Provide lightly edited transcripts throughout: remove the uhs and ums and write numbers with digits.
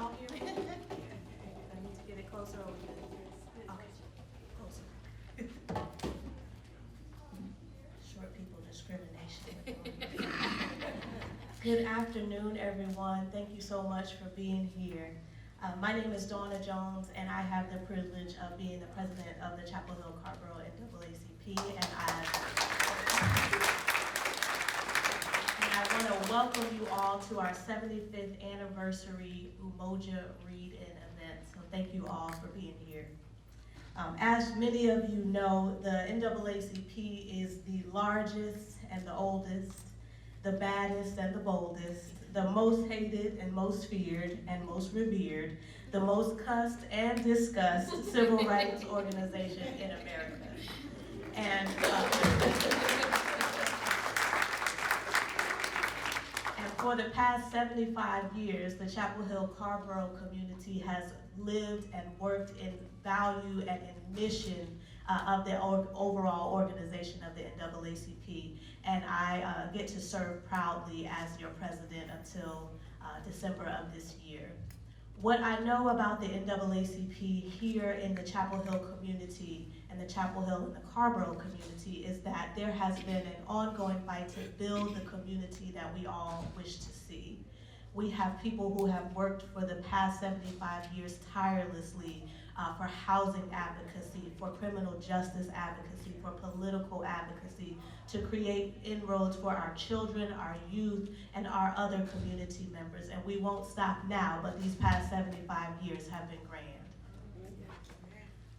y'all hear me? I need to get it closer over here. Okay, closer. Short people discrimination. Good afternoon, everyone. Thank you so much for being here. My name is Donna Jones, and I have the privilege of being the president of the Chapel Hill-Carrboro NAACP, and I want to welcome you all to our 75th anniversary Umoja Read-In event. So thank you all for being here. As many of you know, the NAACP is the largest and the oldest, the baddest and the boldest, the most hated and most feared and most revered, the most cussed and discussed civil rights organization in America. And for the past 75 years, the Chapel Hill-Carrboro community has lived and worked in value and in mission of the overall organization of the NAACP. And I get to serve proudly as your president until December of this year. What I know about the NAACP here in the Chapel Hill community and the Chapel Hill and the Carrboro community is that there has been an ongoing fight to build the community that we all wish to see. We have people who have worked for the past 75 years tirelessly for housing advocacy, for criminal justice advocacy, for political advocacy, to create inroads for our children, our youth, and our other community members. And we won't stop now, but these past 75 years have been grand.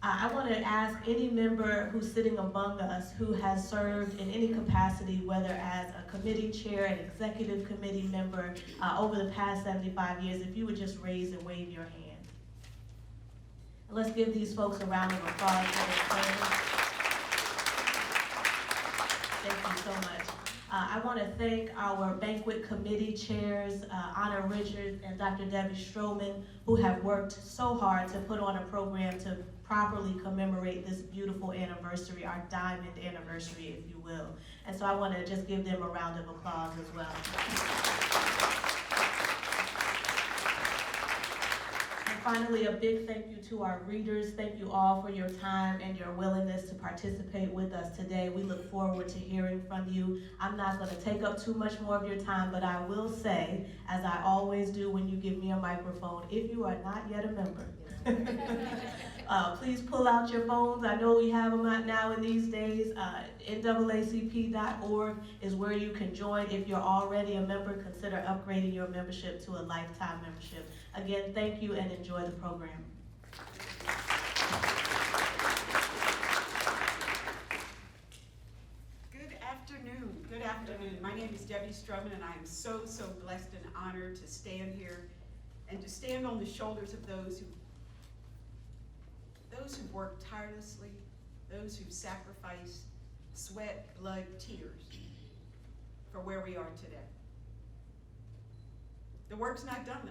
I want to ask any member who's sitting among us who has served in any capacity, whether as a committee chair, an executive committee member, over the past 75 years, if you would just raise and wave your hand. And let's give these folks a round of applause for their service. Thank you so much. I want to thank our banquet committee chairs, Anna Richards and Dr. Debbie Stroman, who have worked so hard to put on a program to properly commemorate this beautiful anniversary, our diamond anniversary, if you will. And so I want to just give them a round of applause as well. And finally, a big thank you to our readers. Thank you all for your time and your willingness to participate with us today. We look forward to hearing from you. I'm not going to take up too much more of your time, but I will say, as I always do when you give me a microphone, if you are not yet a member, please pull out your phones. I know we have them out now in these days. NAACP.org is where you can join. If you're already a member, consider upgrading your membership to a lifetime membership. Again, thank you and enjoy the program. Good afternoon. Good afternoon. My name is Debbie Stroman, and I am so blessed and honored to stand here and to stand on the shoulders of those who've worked tirelessly, those who've sacrificed sweat, blood, tears for where we are today. The work's not done though.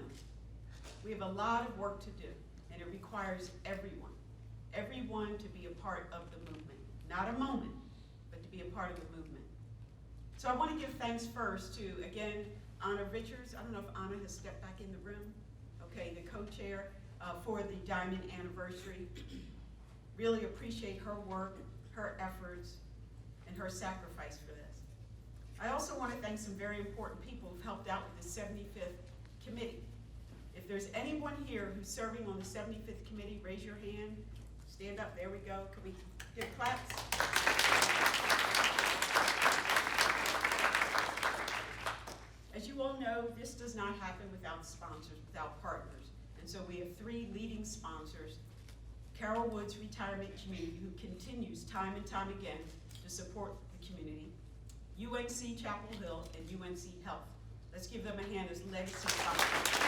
We have a lot of work to do, and it requires everyone to be a part of the movement. Not a moment, but to be a part of the movement. So I want to give thanks first to, again, Anna Richards. I don't know if Anna has stepped back in the room. Okay, the co-chair for the Diamond Anniversary. Really appreciate her work, her efforts, and her sacrifice for this. I also want to thank some very important people who've helped out with the 75th committee. If there's anyone here who's serving on the 75th committee, raise your hand. Stand up, there we go. Can we get claps? As you all know, this does not happen without sponsors, without partners. And so we have 3 leading sponsors: Carol Woods Retirement Community, who continues time and time again to support the community, UNC Chapel Hill, and UNC Health. Let's give them a hand as legacy sponsors.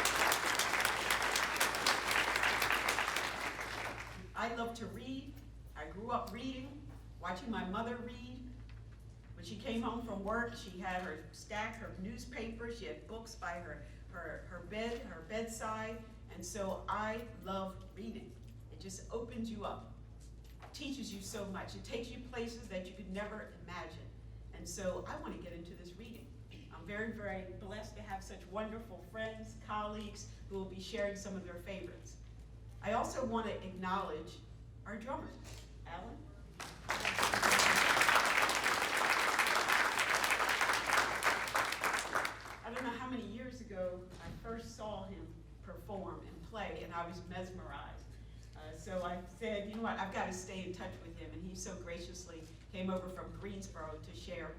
I love to read. I grew up reading, watching my mother read. When she came home from work, she had her stack, her newspapers, she had books by her bedside, and so I love reading. It just opens you up, teaches you so much. It takes you places that you could never imagine. And so I want to get into this reading. I'm I'm very, very blessed to have such wonderful friends, colleagues, who will be sharing some of their favorites. I also want to acknowledge our drummer, Alan. I don't know how many years ago I first saw him perform and play, and I was mesmerized. So I said, you know what, I've got to stay in touch with him, and he so graciously came over from Greensboro to share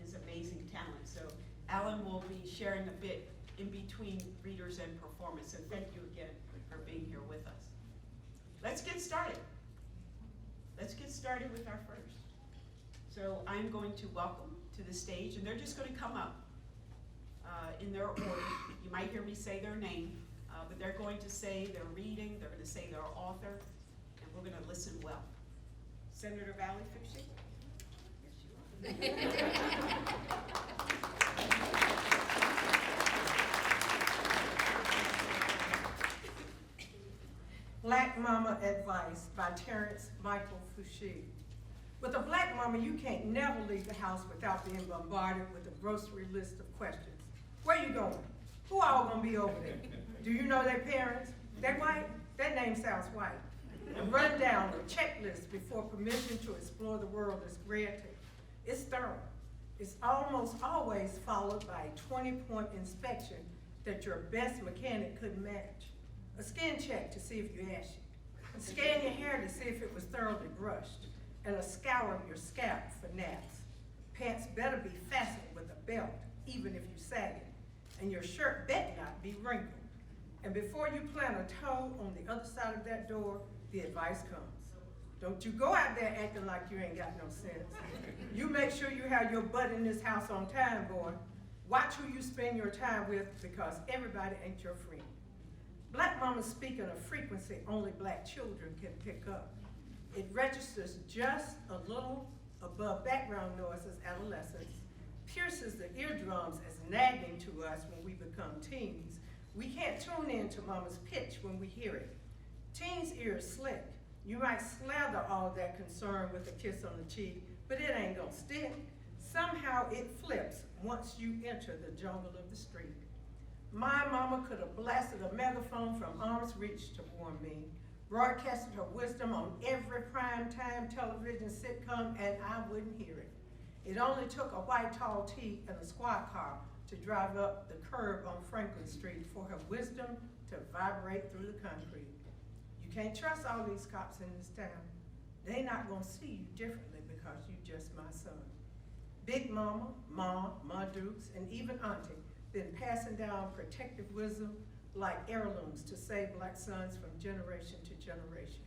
his amazing talent. So Alan will be sharing a bit in between readers and performance, so thank you again for being here with us. Let's get started. Let's get started with our first. So I'm going to welcome to the stage, and they're just going to come up in their order. You might hear me say their name, but they're going to say their reading, they're going to say their author, and we're going to listen well. Senator Valley Fixie? Yes, you are. Black Mama Advice by Terrence Michael Fouché. With a black mama, you can't never leave the house without being bombarded with a grocery list of questions. Where you going? Who all gonna be over there? Do you know their parents? They white? That name sounds white. A rundown or checklist before permission to explore the world is granted. It's thorough. It's almost always followed by a 20-point inspection that your best mechanic couldn't match. A skin check to see if you're ashy. Scan your hair to see if it was thoroughly brushed. And a scour of your scalp for gnats. Pants better be fastened with a belt, even if you sag it. And your shirt better not be wrinkled. And before you plant a toe on the other side of that door, the advice comes. Don't you go out there acting like you ain't got no sense. You make sure you have your butt in this house on time, boy. Watch who you spend your time with, because everybody ain't your friend. Black mamas speak in a frequency only black children can pick up. It registers just a little above background noise as adolescents, pierces the eardrums as nagging to us when we become teens. We can't tune in to mama's pitch when we hear it. Teens' ears slick. You might slather all that concern with a kiss on the cheek, but it ain't gonna stick. Somehow it flips once you enter the jungle of the street. My mama could have blasted a megaphone from arm's reach to warn me, broadcasted her wisdom on every primetime television sitcom, and I wouldn't hear it. It only took a white tall tee and a squad car to drive up the curb on Franklin Street for her wisdom to vibrate through the concrete. You can't trust all these cops in this town. They not gonna see you differently because you just my son. Big mama, ma Dukes, and even auntie been passing down protective wisdom like heirlooms to save black sons from generation to generation.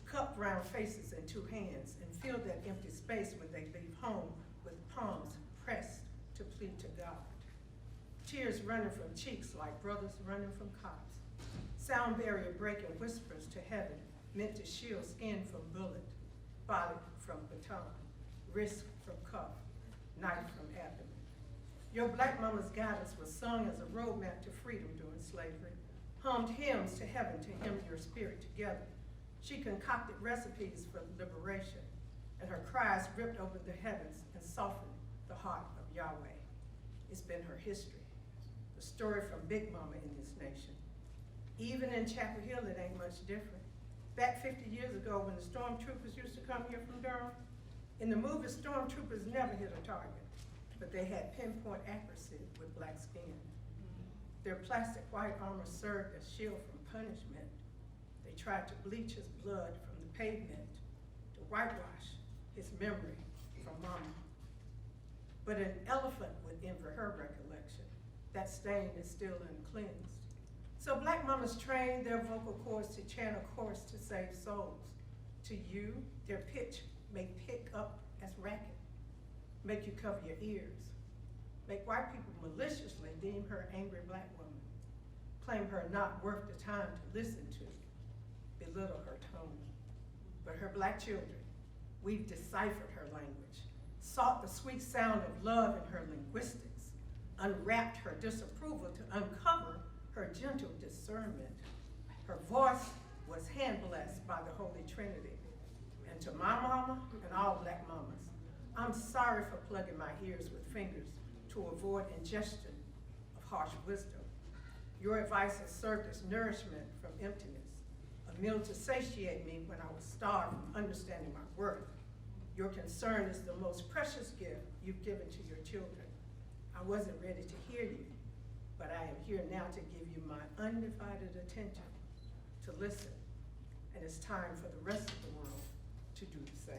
Cup round faces in two hands and fill that empty space when they leave home with palms pressed to plead to God. Tears running from cheeks like brothers running from cops. Sound barrier breaking whispers to heaven meant to shield skin from bullet, body from baton, wrist from cuff, knife from abdomen. Your black mama's guidance was sung as a roadmap to freedom during slavery, hummed hymns to heaven to hymn your spirit together. She concocted recipes for liberation, and her cries ripped open the heavens and softened the heart of Yahweh. It's been her history, the story from Big Mama in this nation. Even in Chapel Hill, it ain't much different. Back 50 years ago, when the stormtroopers used to come here from Durham, in the movie, stormtroopers never hit a target, but they had pinpoint accuracy with black skin. Their plastic white armor served as shield from punishment. They tried to bleach his blood from the pavement to whitewash his memory from mama. But an elephant would envy her recollection. That stain is still uncleansed. So black mamas trained their vocal cords to chant a chorus to save souls. To you, their pitch may pick up as racket, make you cover your ears, make white people maliciously deem her angry black woman, claim her not worth the time to listen to, belittle her tone. But her black children, we've deciphered her language, sought the sweet sound of love in her linguistics, unwrapped her disapproval to uncover her gentle discernment. Her voice was hand-blessed by the Holy Trinity. And to my mama and all black mamas, I'm sorry for plugging my ears with fingers to to avoid ingestion of harsh wisdom. Your advice has served as nourishment from emptiness, a meal to satiate me when I was starved from understanding my worth. Your concern is the most precious gift you've given to your children. I wasn't ready to hear you, but I am here now to give you my undivided attention, to listen, and it's time for the rest of the world to do the same.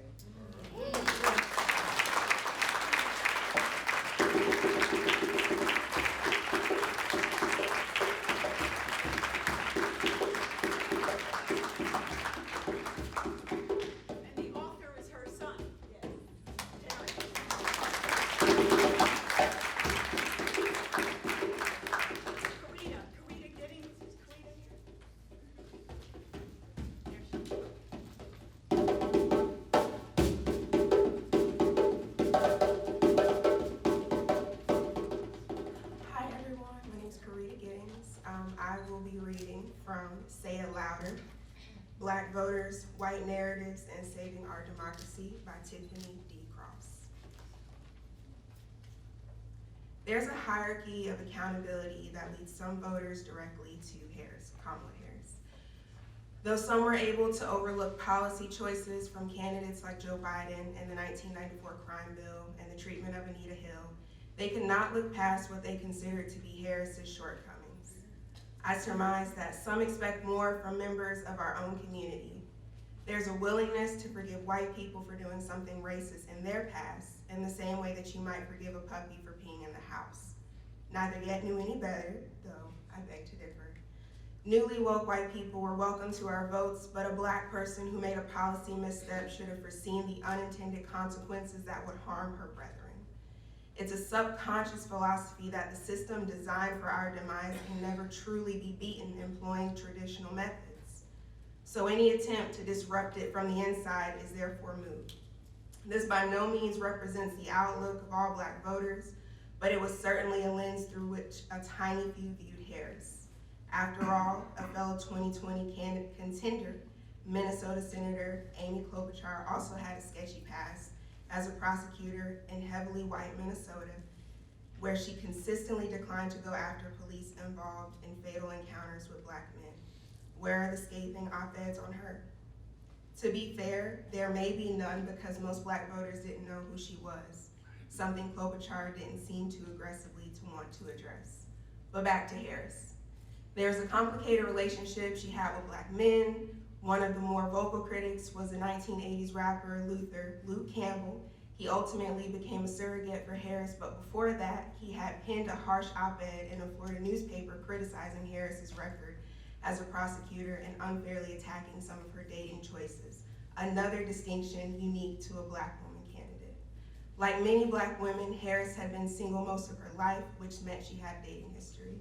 I will be reading from Say It Louder, Black Voters, White Narratives, and Saving Our Democracy by Tiffany D. Cross. There's a hierarchy of accountability that leads some voters directly to Kamala Harris. Though some were able to overlook policy choices from candidates like Joe Biden and the 1994 crime bill and the treatment of Anita Hill, they could not look past what they considered to be Harris's shortcomings. I surmise that some expect more from members of our own community. There's a willingness to forgive white people for doing something racist in their past in the same way that you might forgive a puppy for peeing in the house. Neither yet knew any better, though I beg to differ. Newly woke white people were welcome to our votes, but a Black person who made a policy misstep should have foreseen the unintended consequences that would harm her brethren. It's a subconscious philosophy that the system designed for our demise can never truly be beaten employing traditional methods. So any attempt to disrupt it from the inside is therefore moot. This by no means represents the outlook of all Black voters, but it was certainly a lens through which a tiny few viewed Harris. After all, a fellow 2020 contender, Minnesota Senator Amy Klobuchar, also had a sketchy past as a prosecutor in heavily white Minnesota, where she consistently declined to go after police involved in fatal encounters with Black men. Where are the scathing op-eds on her? To be fair, there may be none because most Black voters didn't know who she was, something Klobuchar didn't seem too aggressively to want to address. But back to Harris. There's a complicated relationship she had with Black men. One of the more vocal critics was the 1980s rapper Luke Campbell. He ultimately became a surrogate for Harris, but before that, he had penned a harsh op-ed in a Florida newspaper criticizing Harris's record as a prosecutor and unfairly attacking some of her dating choices. Another distinction unique to a Black woman candidate. Like many Black women, Harris had been single most of her life, which meant she had dating history.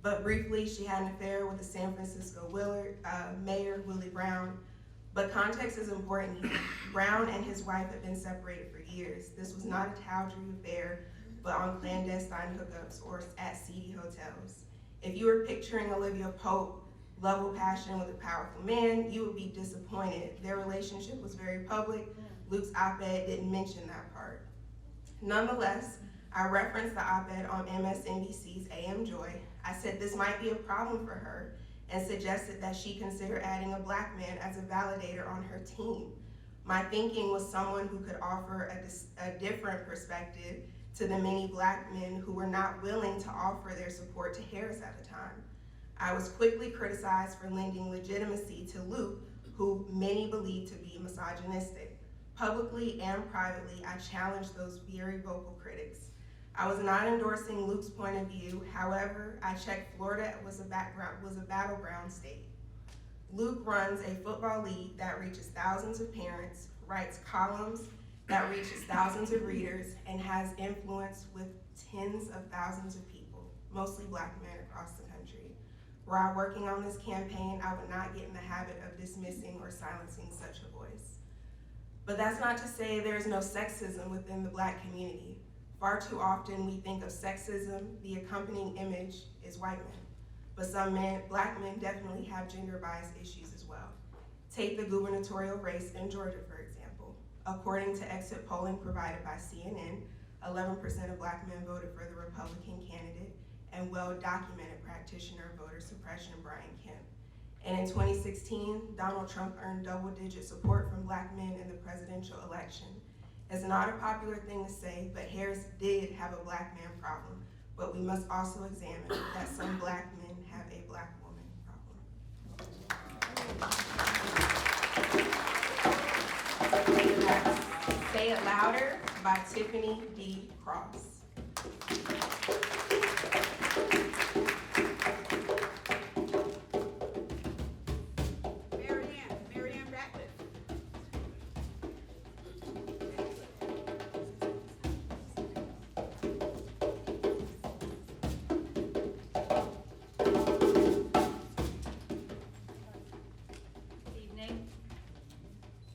But briefly, she had an affair with the San Francisco mayor, Willie Brown. But context is important here. Brown and his wife had been separated for years. This was not a tawdry affair, but on clandestine hookups or at seedy hotels. If you were picturing Olivia Pope, level passion with a powerful man, you would be disappointed. Their relationship was very public. Luke's op-ed didn't mention that part. Nonetheless, I referenced the op-ed on MSNBC's AM Joy. I said this might be a problem for her and suggested that she consider adding a Black man as a validator on her team. My thinking was someone who could offer a different perspective to the many Black men who were not willing to offer their support to Harris at the time. I was quickly criticized for lending legitimacy to Luke, who many believe to be misogynistic. Publicly and privately, I challenged those very vocal critics. I was not endorsing Luke's point of view. However, I checked Florida was a battleground state. Luke runs a football league that reaches thousands of parents, writes columns that reaches thousands of readers, and has influence with tens of thousands of people, mostly Black men across the country. Were I working on this campaign, I would not get in the habit of dismissing or silencing such a voice. But that's not to say there's no sexism within the Black community. Far too often we think of sexism, the accompanying image is white men. But some Black men definitely have gender bias issues as well. Take the gubernatorial race in Georgia, for example. According to exit polling provided by CNN, 11% of Black men voted for the Republican candidate, and well-documented practitioner of voter suppression Brian Kemp. And in 2016, Donald Trump earned double-digit support from Black men in the presidential election. It's not a popular thing to say, but Harris did have a Black man problem, but we must also examine that some Black men have a Black woman problem. That's Say It Louder by Tiffany D. Cross. Marianne Ratcliffe. Good evening.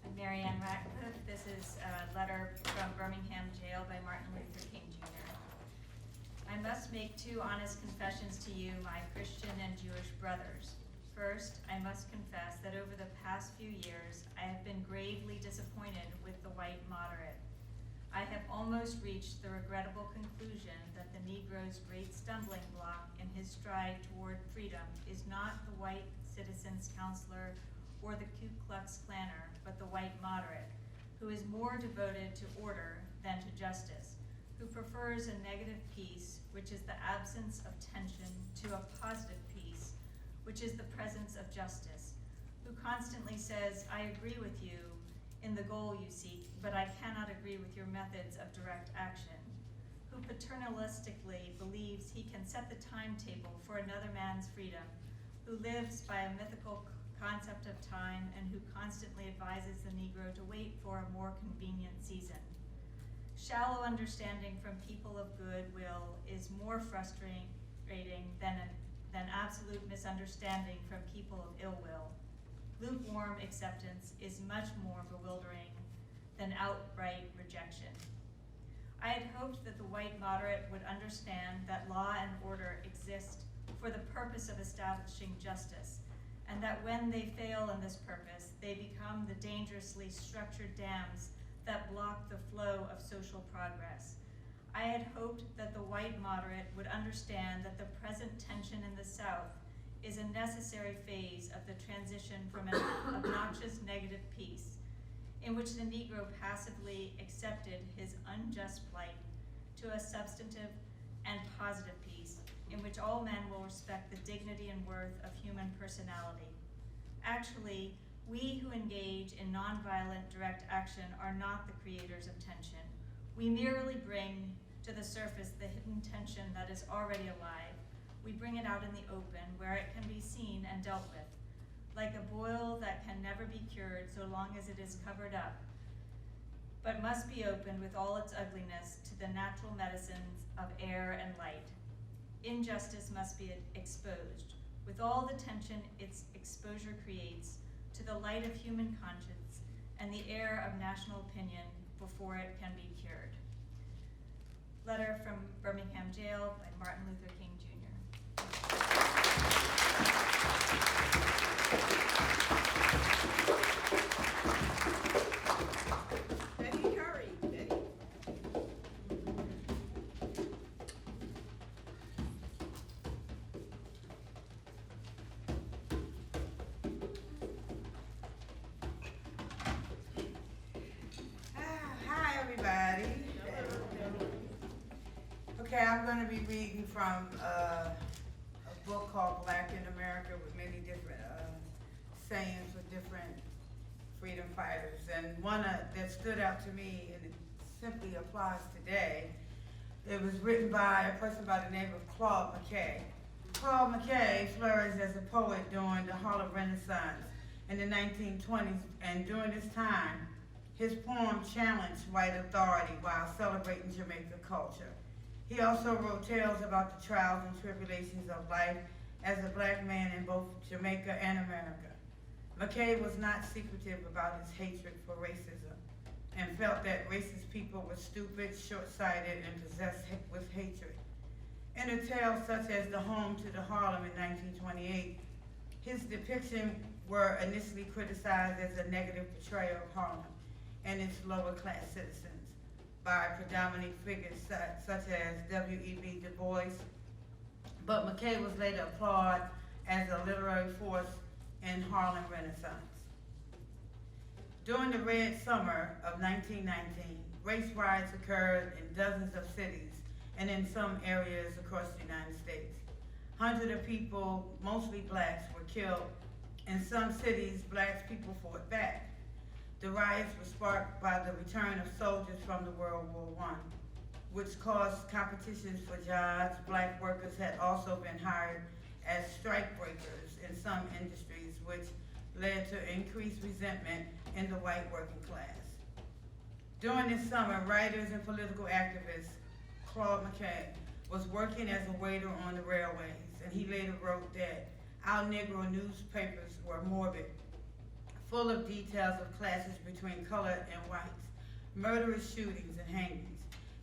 I'm Marianne Ratcliffe. This is a letter from Birmingham Jail by Martin Luther King Jr. I must make two honest confessions to you, my Christian and Jewish brothers. First, I must confess that over the past few years, I have been gravely disappointed with the white moderate. I have almost reached the regrettable conclusion that the Negro's great stumbling block in his stride toward freedom is not the white citizens counselor or the Ku Klux Klaner, but the white moderate, who is more devoted to order than to justice, who prefers a negative peace, which is the absence of tension, to a positive peace, which is the presence of justice, who constantly says, I agree with you in the goal you seek, but I cannot agree with your methods of direct action, who paternalistically believes he can set the timetable for another man's freedom, who lives by a mythical concept of time, and who constantly advises the Negro to wait for a more convenient season. Shallow understanding from people of goodwill is more frustrating than absolute misunderstanding from people of ill will. Lukewarm acceptance is much more bewildering than outright rejection. I had hoped that the white moderate would understand that law and order exist for the purpose of establishing justice, and that when they fail in this purpose, they become the dangerously structured dams that block the flow of social progress. I had hoped that the white moderate would understand that the present tension in the South is a necessary phase of the transition from an obnoxious negative peace, in which the Negro passively accepted his unjust plight, to a substantive and positive peace, in which all men will respect the dignity and worth of human personality. Actually, we who engage in nonviolent direct action are not the creators of tension. We merely bring to the surface the hidden tension that is already alive. We bring it out in the open, where it can be seen and dealt with, like a boil that can never be cured so long as it is covered up, but must be opened with all its ugliness to the natural medicines of air and light. Injustice must be exposed, with all the tension its exposure creates, to the light of human conscience and the air of national opinion before it can be cured. Letter from Birmingham Jail by Martin Luther King Jr. Betty Curry. Betty. Hi, everybody. Okay, I'm going to be reading from a book called Black in America, with many different sayings with different freedom fighters. And one that stood out to me, and it simply applies today, it was written by a person by the name of Claude McKay. Claude McKay flourished as a poet during the Harlem Renaissance in the 1920s, and during this time, his poem challenged white authority while celebrating Jamaican culture. He also wrote tales about the trials and tribulations of life as a black man in both Jamaica and America. McKay was not secretive about his hatred for racism, and felt that racist people were stupid, short-sighted, and possessed with hatred. In a tale such as The Home to the Harlem in 1928, his depiction were initially criticized as a negative portrayal of Harlem and its lower class citizens. by predominant figures such as W.E.B. Du Bois, but McKay was later applauded as a literary force in Harlem Renaissance. During the Red Summer of 1919, race riots occurred in dozens of cities and in some areas across the United States. Hundreds of people, mostly blacks, were killed. In some cities, black people fought back. The riots were sparked by the return of soldiers from the World War I, which caused competitions for jobs. Black workers had also been hired as strike breakers in some industries, which led to increased resentment in the white working class. During this summer, writers and political activist Claude McKay was working as a waiter on the railways, and he later wrote that our Negro newspapers were morbid, full of details of clashes between colored and whites, murderous shootings and hangings,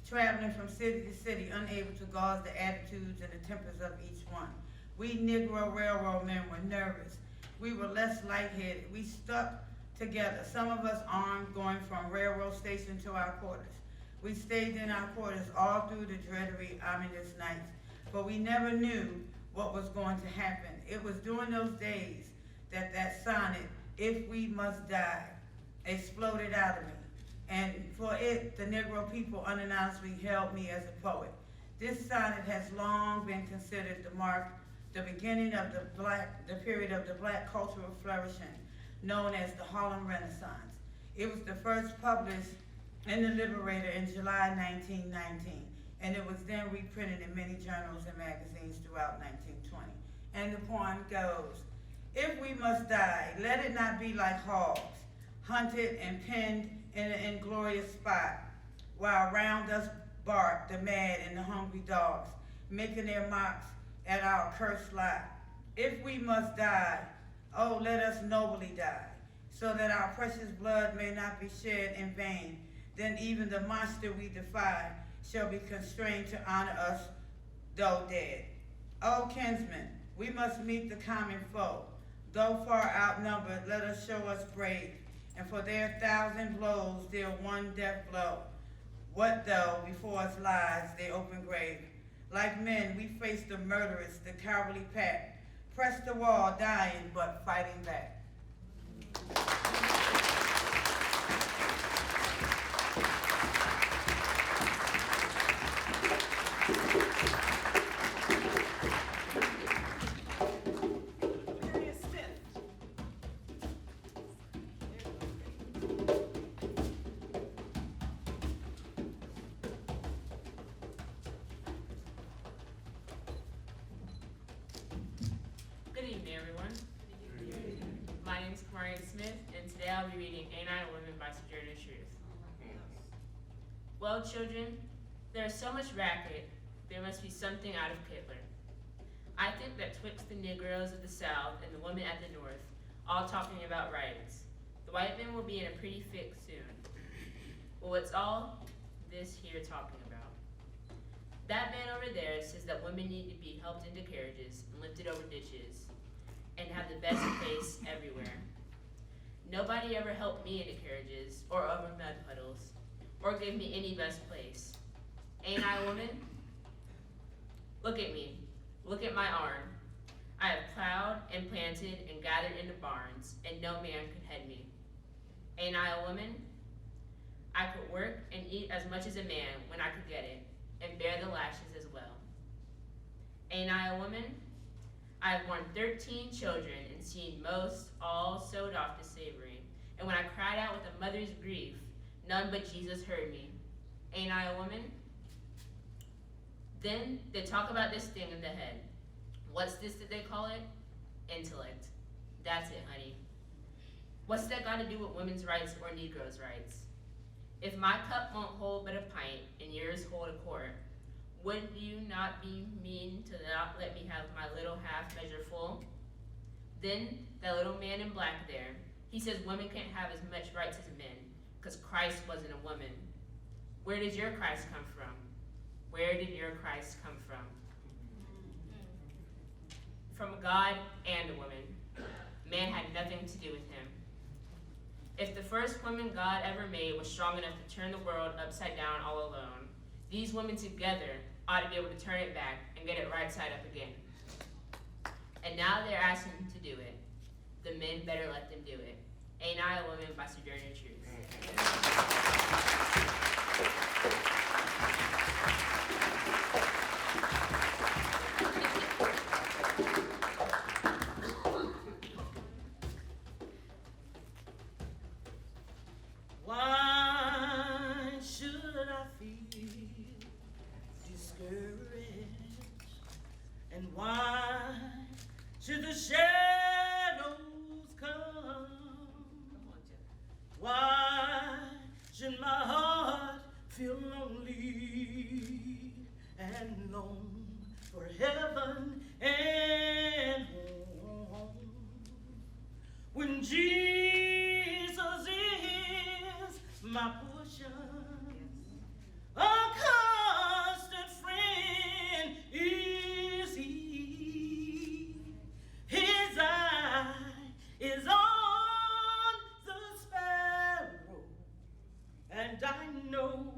traveling from city to city, unable to gauge the attitudes and the tempers of each one. We Negro railroad men were nervous. We were less lightheaded. We stuck together, some of us armed, going from railroad station to our quarters. We stayed in our quarters all through the dreary, ominous nights, but we never knew what was going to happen. It was during those days that that sonnet, "If We Must Die," exploded out of me. And for it, the Negro people unanimously held me as a poet. This sonnet has long been considered to mark the beginning of the period of the black cultural flourishing, known as the Harlem Renaissance. It was the first published in the Liberator in July 1919, and it was then reprinted in many journals and magazines throughout 1920. And the poem goes, "If we must die, let it not be like hogs, hunted and pinned in an inglorious spot, while round us bark the mad and the hungry dogs, making their mocks at our cursed lot. If we must die, oh, let us nobly die, so that our precious blood may not be shed in vain. Then even the monster we defy shall be constrained to honor us, though dead. O kinsmen, we must meet the common foe. Though far outnumbered, let us show us brave, and for their 1,000 blows deal one death blow. What though before us lies the open grave? Like men, we face the murderous, the cowardly pack, press the wall, dying but fighting back." I'll be reading Ain't I a Woman by Sojourner Truth. Well, children, there is so much racket, there must be something out of Hitler. I think that twixt the Negroes of the South and the women at the North, all talking about rights, the white men will be in a pretty fix soon. Well, what's all this here talking about? That man over there says that women need to be helped into carriages and lifted over ditches and have the best place everywhere. Nobody ever helped me into carriages or over mud puddles or gave me any best place. Ain't I a woman? Look at me. Look at my arm. I have plowed and planted and gathered into barns, and no man could head me. Ain't I a woman? I could work and eat as much as a man when I could get it, and bear the lashes as well. Ain't I a woman? I have borne 13 children and seen most all sewed off to slavery, and when I cried out with a mother's grief, none but Jesus heard me. Ain't I a woman? Then they talk about this thing in the head. What's this that they call it? Intellect. That's it, honey. What's that got to do with women's rights or Negroes' rights? If my cup won't hold but a pint and yours hold a quart, would you not be mean to not let me have my little half measure full? Then that little man in black there, he says women can't have as much rights as men, because Christ wasn't a woman. Where did your Christ come from? Where did your Christ come from? From a God and a woman. Man had nothing to do with him. If the first woman God ever made was strong enough to turn the world upside down all alone, these women together ought to be able to turn it back and get it right side up again. And now they're asking them to do it. The men better let them do it. Ain't I a Woman by Sojourner Truth. Why should I feel discouraged? And why should the shadows come? Why should my heart feel lonely and long for heaven and home? When Jesus is my portion, a constant friend is he. His eye is on the sparrow, and I know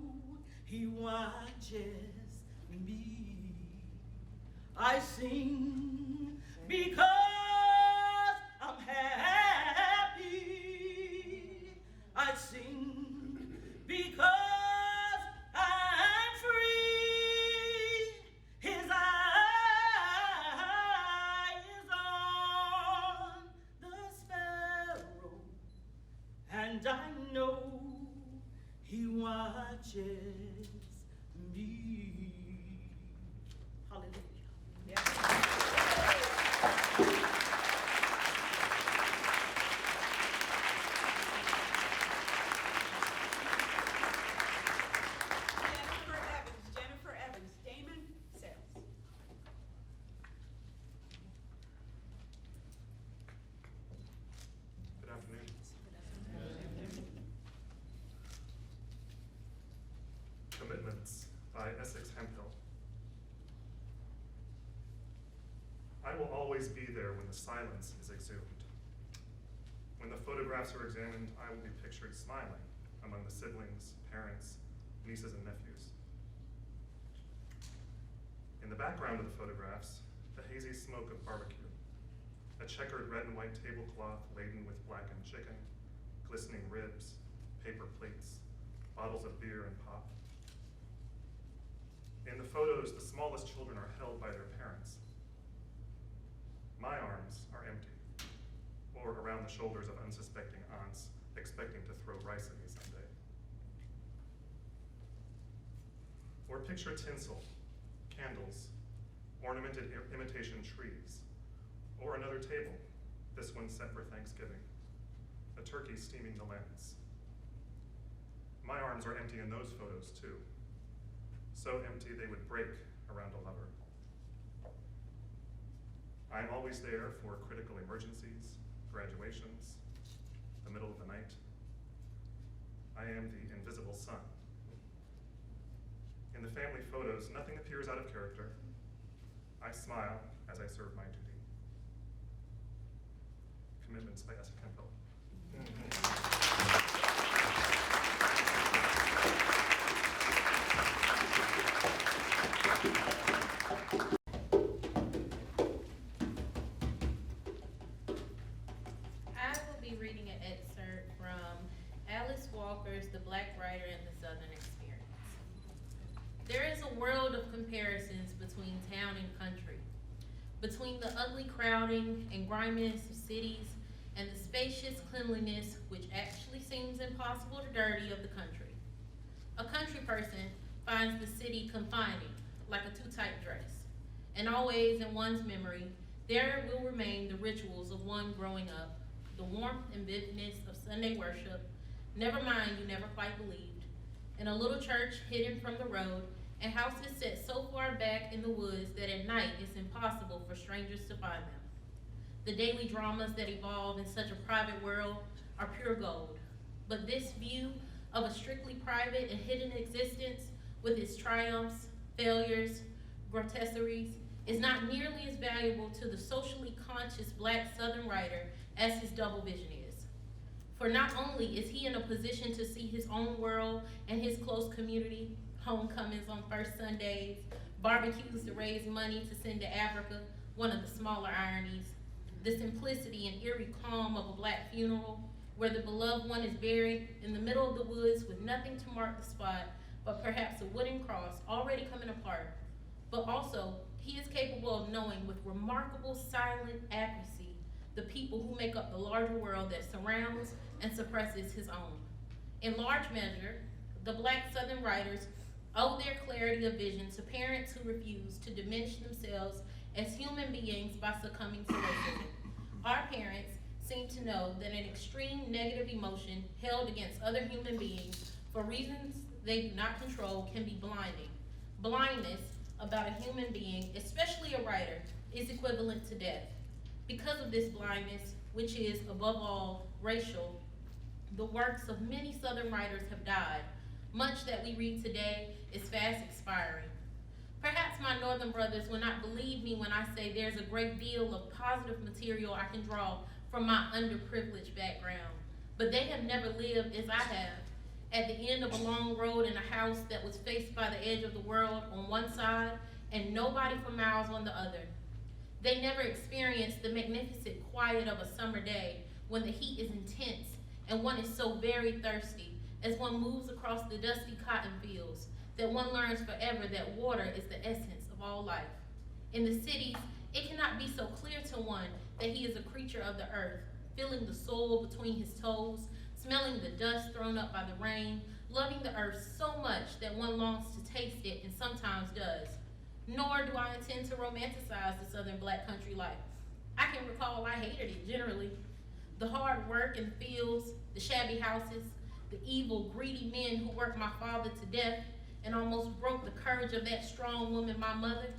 he watches me. I sing because I'm happy. I sing because I'm free. His eye is on the sparrow, and I know he watches me. Hallelujah. Jennifer Evans, Damon Sales. Good afternoon. Commitments by Essex Hemphill. I will always be there when the silence is exhumed. When the photographs are examined, I will be pictured smiling among the siblings, parents, nieces, and nephews. In the background of the photographs, the hazy smoke of barbecue, a checkered red and white tablecloth laden with blackened chicken, glistening ribs, paper plates, bottles of beer and pop. In the photos, the smallest children are held by their parents. My arms are empty, or around the shoulders of unsuspecting aunts expecting to throw rice at me someday. Or picture tinsel, candles, ornamented imitation trees, or another table, this one set for Thanksgiving, a turkey steaming the lens. My arms are empty in those photos too, so empty they would break around a lover. I'm always there for critical emergencies, graduations, the middle of the night. I am the invisible son. In the family photos, nothing appears out of character. I smile as I serve my duty. Commitments by Essex Hemphill. I will be reading an excerpt from Alice Walker's The Black Writer and the Southern Experience. There is a world of comparisons between town and country, between the ugly crowding and griminess of cities and the spacious cleanliness which actually seems impossible to dirty of the country. A country person finds the city confining, like a too-tight dress, and always in one's memory, there will remain the rituals of one growing up, the warmth and vividness of Sunday worship, never mind you never quite believed, in a little church hidden from the road, and houses set so far back in the woods that at night it's impossible for strangers to find them. The daily dramas that evolve in such a private world are pure gold, but this view of a strictly private and hidden existence with its triumphs, failures, grotesqueries, is not nearly as valuable to the socially conscious Black Southern writer as his double vision is. For not only is he in a position to see his own world and his close community, homecomings on first Sundays, barbecues to raise money to send to Africa, one of the smaller ironies, the simplicity and eerie calm of a black funeral, where the beloved one is buried in the middle of the woods with nothing to mark the spot, but perhaps a wooden cross already coming apart. But also, he is capable of knowing with remarkable silent accuracy the people who make up the larger world that surrounds and suppresses his own. In large measure, the black Southern writers owe their clarity of vision to parents who refuse to diminish themselves as human beings by succumbing to racism. Our parents seem to know that an extreme negative emotion held against other human beings for reasons they do not control can be blinding. Blindness about a human being, especially a writer, is equivalent to death. Because of this blindness, which is above all racial, the works of many Southern writers have died. Much that we read today is fast expiring. Perhaps my Northern brothers will not believe me when I say there's a great deal of positive material I can draw from my underprivileged background, but they have never lived as I have, at the end of a long road in a house that was faced by the edge of the world on one side and nobody for miles on the other. They never experienced the magnificent quiet of a summer day when the heat is intense and one is so very thirsty as one moves across the dusty cotton fields that one learns forever that water is the essence of all life. In the cities, it cannot be so clear to one that he is a creature of the earth, feeling the soil between his toes, smelling the dust thrown up by the rain, loving the earth so much that one longs to taste it and sometimes does. Nor do I intend to romanticize the Southern black country life. I can recall I hated it generally. The hard work in the fields, the shabby houses, the evil, greedy men who worked my father to death and almost broke the courage of that strong woman, my mother.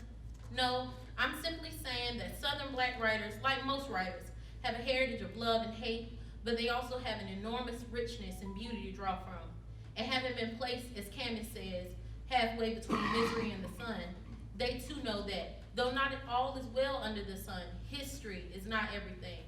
No, I'm simply saying that Southern black writers, like most writers, have a heritage of love and hate, but they also have an enormous richness and beauty to draw from. And having been placed, as Camus says, halfway between misery and the sun, they too know that, though not all is well under the sun, history is not everything.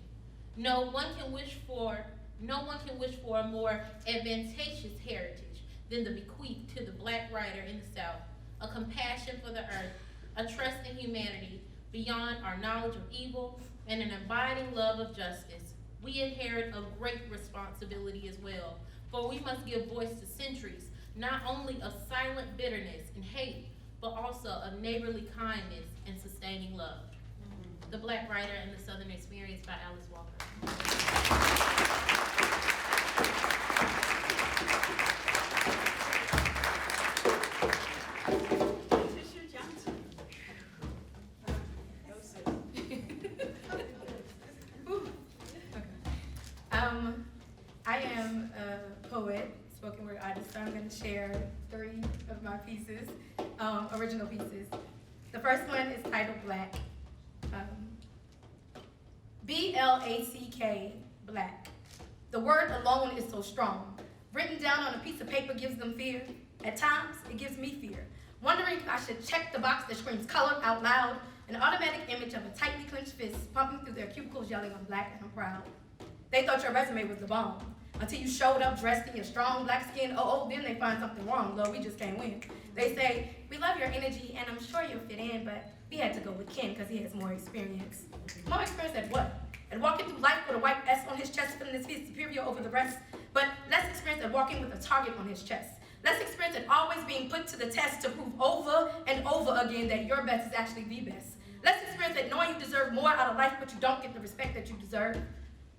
No one can wish for a more advantageous heritage than the bequeath to the black writer in the South, a compassion for the earth, a trust in humanity beyond our knowledge of evil, and an abiding love of justice. We inherit a great responsibility as well, for we must give voice to centuries, not only of silent bitterness and hate, but also of neighborly kindness and sustaining love. The Black Writer and the Southern Experience by Alice Walker. I am a poet, spoken word artist, so I'm going to share 3 of my pieces, original pieces. The first one is titled Black. B-L-A-C-K, black. The word alone is so strong. Written down on a piece of paper gives them fear. At times, it gives me fear. Wondering if I should check the box that screams color out loud, an automatic image of a tightly clenched fist pumping through their cubicles yelling, I'm black and I'm proud. They thought your resume was the bomb. Until you showed up dressed in your strong black skin, then they find something wrong, Lord, we just can't win. They say, we love your energy and I'm sure you'll fit in, but we had to go with Ken because he has more experience. More experience at what? At walking through life with a white S on his chest, feeling his feet superior over the rest, but less experience at walking with a target on his chest. Less experience at always being put to the test to prove over and over again that your best is actually the best. Less experience at knowing you deserve more out of life, but you don't get the respect that you deserve.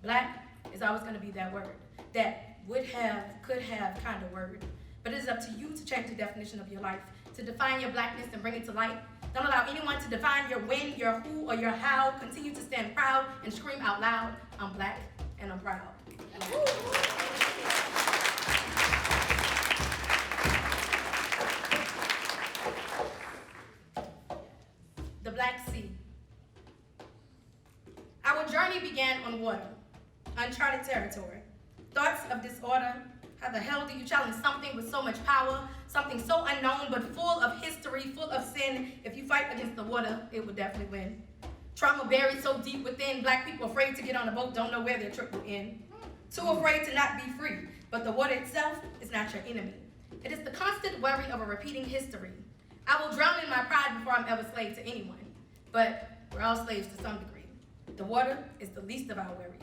Black is always going to be that word. That would have, could have kind of word. But it is up to you to change the definition of your life, to define your blackness and bring it to light. Don't allow anyone to define your when, your who, or your how. Continue to stand proud and scream out loud, I'm black and I'm proud. The Black Sea. Our journey began on water, uncharted territory. Thoughts of disorder. How the hell do you challenge something with so much power, something so unknown but full of history, full of sin? If you fight against the water, it will definitely win. Trauma buried so deep within, black people afraid to get on a boat, don't know where their trip will end. too afraid to not be free. But the water itself is not your enemy. It is the constant worry of a repeating history. I will drown in my pride before I'm ever slave to anyone. But we're all slaves to some degree. The water is the least of our worries.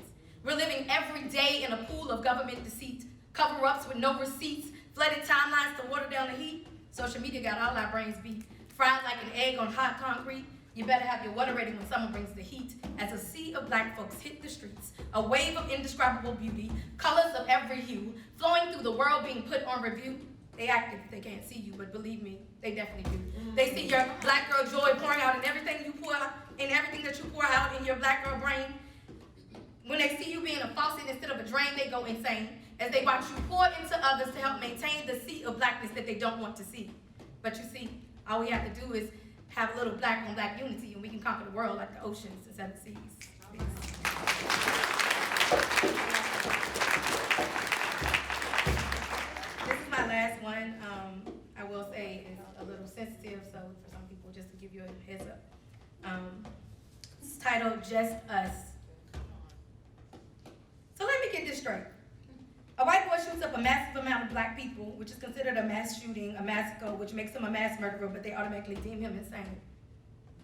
We're living every day in a pool of government deceit, cover-ups with no receipts, flooded timelines to water down the heat. Social media got all our brains beat, fried like an egg on hot concrete. You better have your water ready when someone brings the heat. As a sea of black folks hit the streets, a wave of indescribable beauty, colors of every hue, flowing through the world being put on review. They act if they can't see you, but believe me, they definitely do. They see your black girl joy pouring out in everything you pour out, in everything that you pour out in your black girl brain. When they see you being a faucet instead of a drain, they go insane as they watch you pour into others to help maintain the sea of blackness that they don't want to see. But you see, all we have to do is have a little black on black unity and we can conquer the world like the oceans and seven seas. This is my last one. I will say it's a little sensitive, so for some people, just to give you a heads up. It's titled Just Us. So let me get this straight. A white boy shoots up a massive amount of black people, which is considered a mass shooting, a massacre, which makes him a mass murderer, but they automatically deem him insane.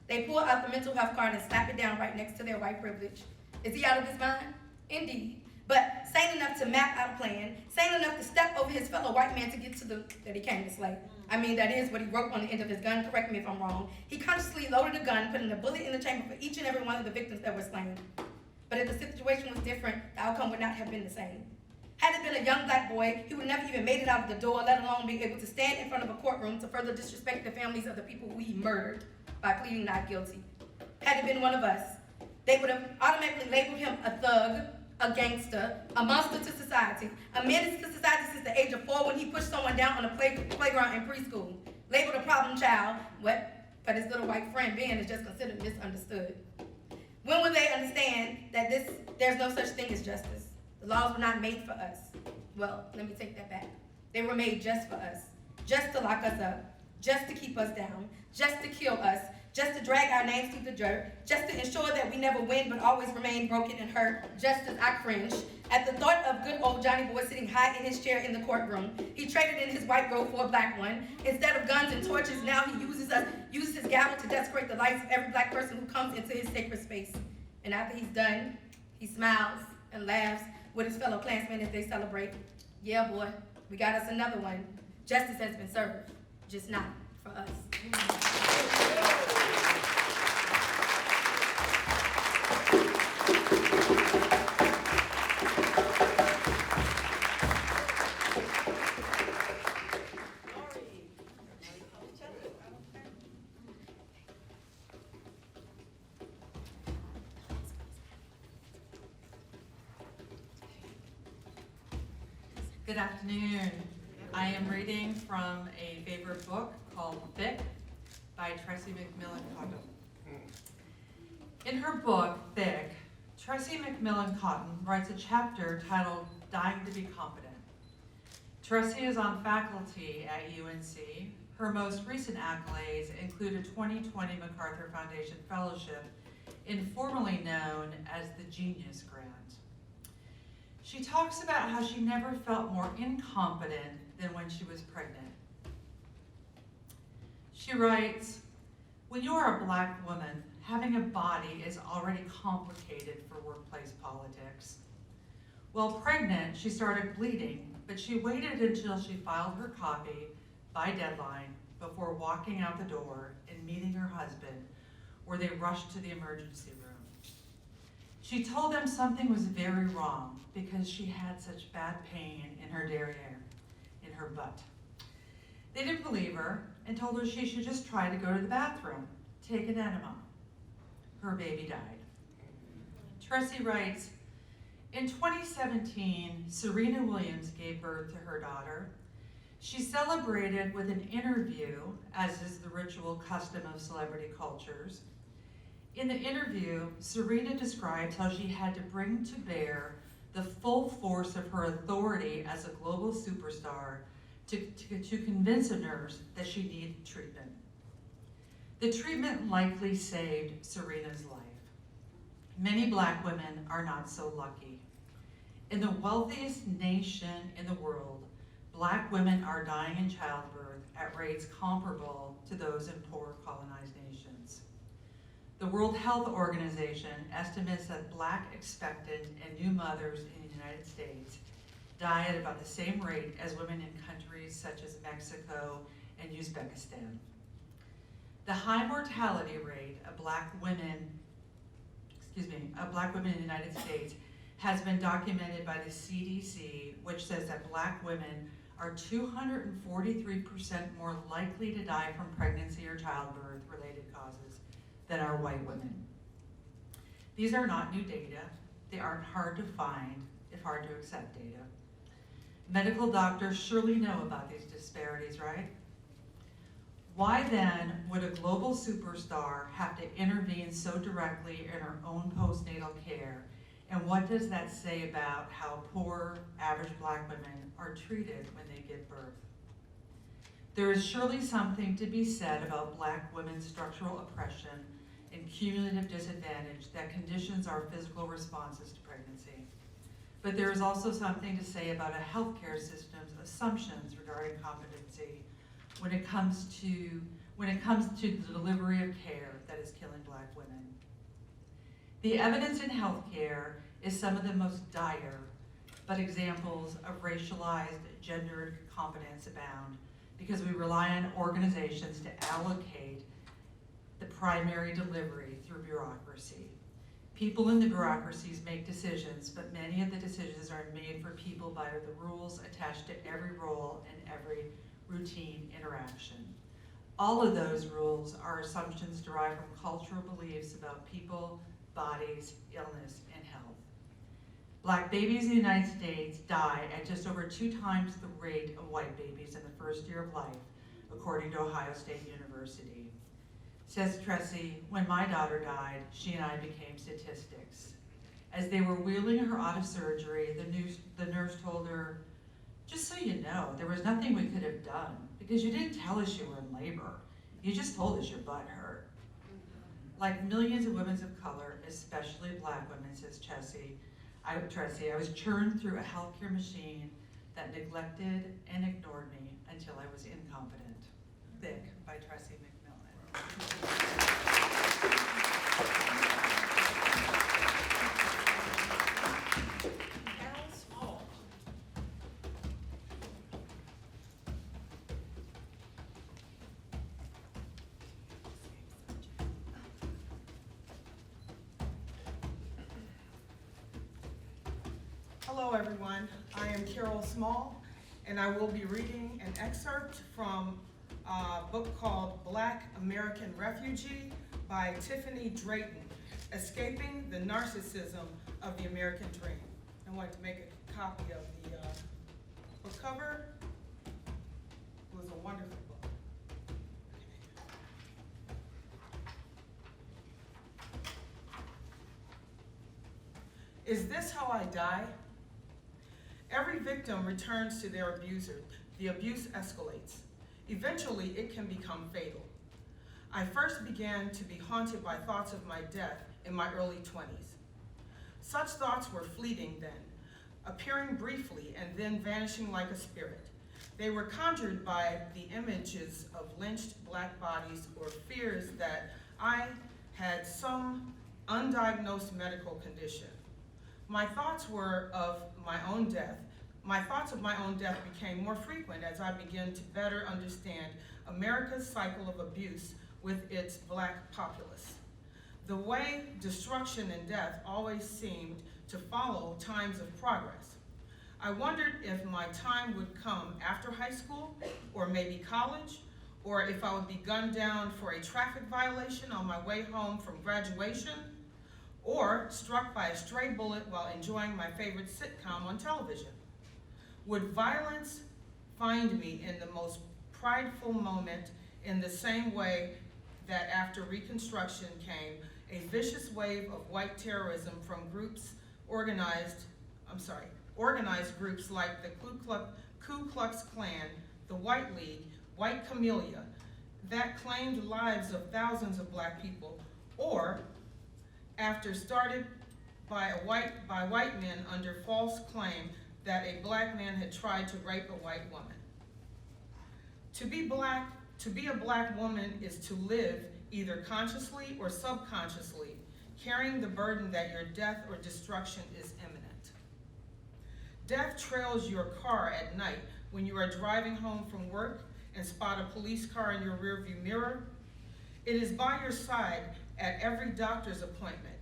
They pull out the mental health card and slap it down right next to their white privilege. Is he out of his mind? Indeed. But sane enough to map out a plan, sane enough to step over his fellow white man to get to the that he came to slay. I mean, that is what he wrote on the end of his gun, correct me if I'm wrong. He consciously loaded a gun, putting a bullet in the chamber for each and every one of the victims that were slain. But if the situation was different, the outcome would not have been the same. Had it been a young black boy, he would never even made it out of the door, let alone be able to stand in front of a courtroom to further disrespect the families of the people who he murdered by pleading not guilty. Had it been one of us, they would have automatically labeled him a thug, a gangster, a monster to society, a menace to society since the age of 4 when he pushed someone down on a playground in preschool. Labeled a problem child, but his little white friend Ben is just considered misunderstood. When will they understand that there's no such thing as justice? The laws were not made for us. Well, let me take that back. They were made just for us, just to lock us up, just to keep us down, just to kill us, just to drag our names through the dirt, just to ensure that we never win but always remain broken and hurt, just as I cringe at the thought of good old Johnny Boy sitting high in his chair in the courtroom. He traded in his white robe for a black one. Instead of guns and torches, now he uses his gavel to desecrate the lives of every black person who comes into his sacred space. And after he's done, he smiles and laughs with his fellow Klansmen as they celebrate. Yeah, boy, we got us another one. Justice has been served, just not for us. Good afternoon. I am reading from a favorite book called Thick by Tressie McMillan Cotton. In her book, Thick, Tressie McMillan Cotton writes a chapter titled Dying to be Competent. Tressie is on faculty at UNC. Her most recent accolades include a 2020 MacArthur Foundation Fellowship, informally known as the Genius Grant. She talks about how she never felt more incompetent than when she was pregnant. She writes, when you are a black woman, having a body is already complicated for workplace politics. While pregnant, she started bleeding, but she waited until she filed her copy by deadline before walking out the door and meeting her husband, where they rushed to the emergency room. She told them something was very wrong because she had such bad pain in her derriere, in her butt. They didn't believe her and told her she should just try to go to the bathroom, take an enema. Her baby died. Tressie writes, in 2017, Serena Williams gave birth to her daughter. She celebrated with an interview, as is the ritual custom of celebrity cultures. In the interview, Serena described how she had to bring to bear the full force of her authority as a global superstar to convince a nurse that she needed treatment. The treatment likely saved Serena's life. Many black women are not so lucky. In the wealthiest nation in the world, Black women are dying in childbirth at rates comparable to those in poor colonized nations. The World Health Organization estimates that Black expectant and new mothers in the United States die at about the same rate as women in countries such as Mexico and Uzbekistan. The high mortality rate of Black women in the United States has been documented by the CDC, which says that Black women are 243% more likely to die from pregnancy or childbirth related causes than are white women. These are not new data. They aren't hard to find, if hard to accept data. Medical doctors surely know about these disparities, right? Why then would a global superstar have to intervene so directly in her own postnatal care? And what does that say about how poor, average Black women are treated when they give birth? There is surely something to be said about Black women's structural oppression and cumulative disadvantage that conditions our physical responses to pregnancy. But there is also something to say about a healthcare system's assumptions regarding competency when it comes to the delivery of care that is killing Black women. The evidence in healthcare is some of the most dire, but examples of racialized, gendered competence abound because we rely on organizations to allocate the primary delivery through bureaucracy. People in the bureaucracies make decisions, but many of the decisions are made for people by the rules attached to every role and every routine interaction. All of those rules are assumptions derived from cultural beliefs about people, bodies, illness, and health. Black babies in the United States die at just over 2 times the rate of white babies in the first year of life, according to Ohio State University. Says Tressie, when my daughter died, she and I became statistics. As they were wheeling her out of surgery, the nurse told her, "Just so you know, there was nothing we could have done because you didn't tell us you were in labor. You just told us your butt hurt." Like millions of women of color, especially Black women, says Tressie, I was churned through a healthcare machine that neglected and ignored me until I was incompetent. Thick by Tressie McMillan. Hello everyone, I am Carol Small and I will be reading an excerpt from a book called Black American Refugee by Tiffany Drayton, Escaping the Narcissism of the American Dream. I wanted to make a copy of the book cover. It was a wonderful book. Is this how I die? Every victim returns to their abuser. The abuse escalates. Eventually, it can become fatal. I first began to be haunted by thoughts of my death in my early 20s. Such thoughts were fleeting then, appearing briefly and then vanishing like a spirit. They were conjured by the images of lynched Black bodies or fears that I had some undiagnosed medical condition. My thoughts of my own death became more frequent as I began to better understand America's cycle of abuse with its Black populace. The way destruction and death always seemed to follow times of progress. I wondered if my time would come after high school, or maybe college, or if I would be gunned down for a traffic violation on my way home from graduation, or struck by a stray bullet while enjoying my favorite sitcom on television. Would violence find me in the most prideful moment in the same way that after Reconstruction came a vicious wave of white terrorism from organized groups like the Ku Klux Klan, the White League, White Camellia, that claimed lives of thousands of Black people, or after started by white men under false claim that a black man had tried to rape a white woman. To be a black woman is to live either consciously or subconsciously, carrying the burden that your death or destruction is imminent. Death trails your car at night when you are driving home from work and spot a police car in your rearview mirror. It is by your side at every doctor's appointment.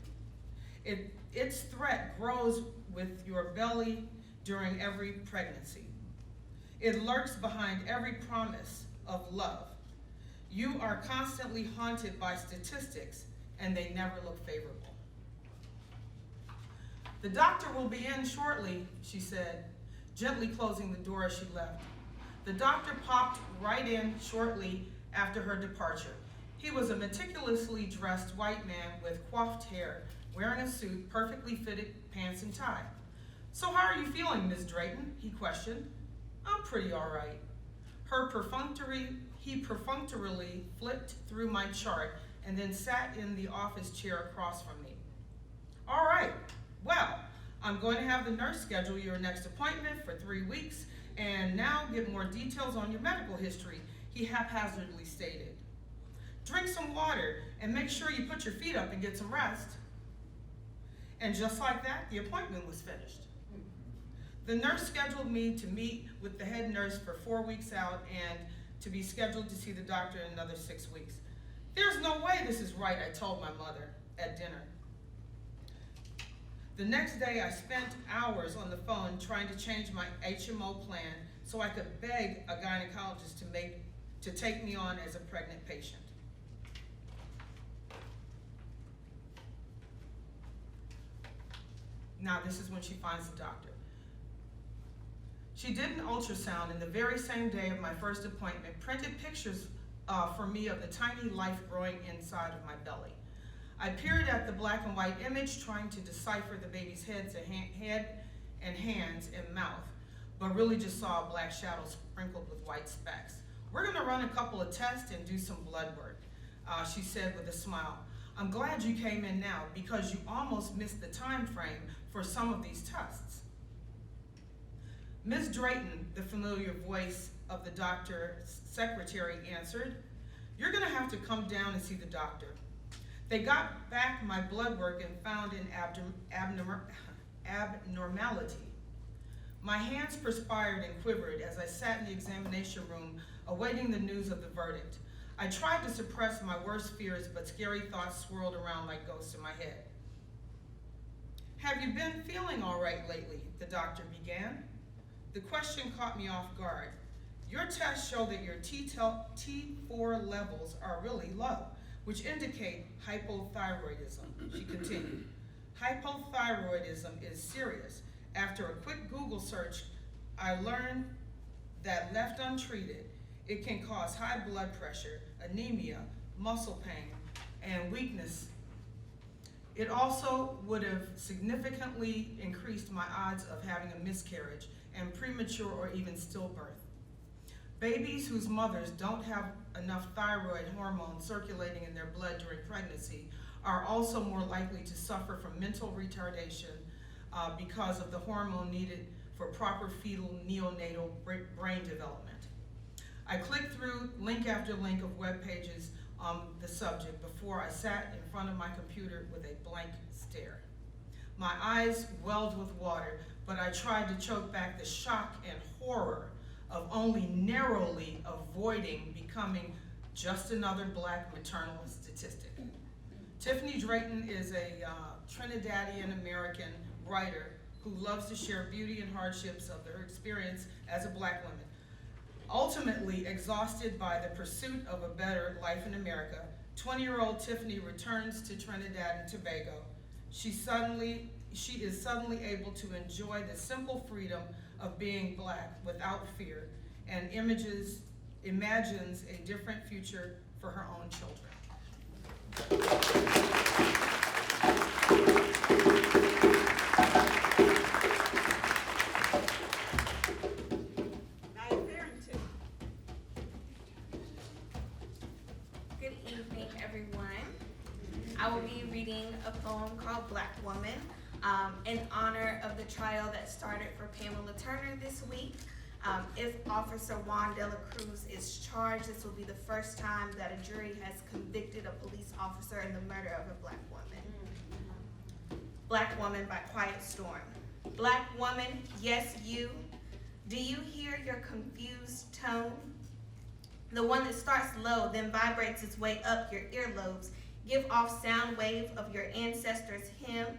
Its threat grows with your belly during every pregnancy. It lurks behind every promise of love. You are constantly haunted by statistics, and they never look favorable. The doctor will be in shortly, she said, gently closing the door as she left. The doctor popped right in shortly after her departure. He was a meticulously dressed white man with coiffed hair, wearing a suit, perfectly fitted pants and tie. "So how are you feeling, Ms. Drayton?" he questioned. "I'm pretty all right." He perfunctorily flipped through my chart and then sat in the office chair across from me. "All right, well, I'm going to have the nurse schedule your next appointment for 3 weeks and now get more details on your medical history," he haphazardly stated. "Drink some water and make sure you put your feet up and get some rest." And just like that, the appointment was finished. The nurse scheduled me to meet with the head nurse for 4 weeks out and to be scheduled to see the doctor in another 6 weeks. "There's no way this is right," I told my mother at dinner. The next day, I spent hours on the phone trying to change my HMO plan so I could beg a gynecologist to take me on as a pregnant patient. Now, this is when she finds the doctor. She did an ultrasound, and the very same day of my first appointment, printed pictures for me of the tiny life growing inside of my belly. I peered at the black and white image, trying to decipher the baby's head and hands and mouth, but really just saw a black shadow sprinkled with white specks. "We're gonna run a couple of tests and do some blood work," she said with a smile. "I'm glad you came in now because you almost missed the time frame for some of these tests." "Ms. Drayton," the familiar voice of the doctor's secretary answered, "you're gonna have to come down and see the doctor." They got back my blood work and found an abnormality. My hands perspired and quivered as I sat in the examination room awaiting the news of the verdict. I tried to suppress my worst fears, but scary thoughts swirled around like ghosts in my head. "Have you been feeling all right lately?" the doctor began. The question caught me off guard. "Your tests show that your T4 levels are really low, which indicate hypothyroidism," she continued. "Hypothyroidism is serious. After a quick Google search, I learned that left untreated, it can cause high blood pressure, anemia, muscle pain, and weakness. It also would have significantly increased my odds of having a miscarriage and premature or even stillbirth. Babies whose mothers don't have enough thyroid hormone circulating in their blood during pregnancy are also more likely to suffer from mental retardation because of the hormone needed for proper fetal neonatal brain development." I clicked through link after link of web pages on the subject before I sat in front of my computer with a blank stare. My eyes welled with water, but I tried to choke back the shock and horror of only narrowly avoiding becoming just another black maternal statistic. Tiffany Drayton is a Trinidadian American writer who loves to share beauty and hardships of her experience as a black woman. Ultimately exhausted by the pursuit of a better life in America, 20-year-old Tiffany returns to Trinidad and Tobago. She is suddenly able to enjoy the simple freedom of being black without fear and imagines a different future for her own children. Good evening, everyone. I will be reading a poem called Black Woman. in honor of the trial that started for Pamela Turner this week. If Officer Juan de la Cruz is charged, this will be the first time that a jury has convicted a police officer in the murder of a black woman. Black Woman by Quiet Storm. Black woman, yes you. Do you hear your confused tone? The one that starts low, then vibrates its way up your earlobes. Give off sound wave of your ancestors' hymn.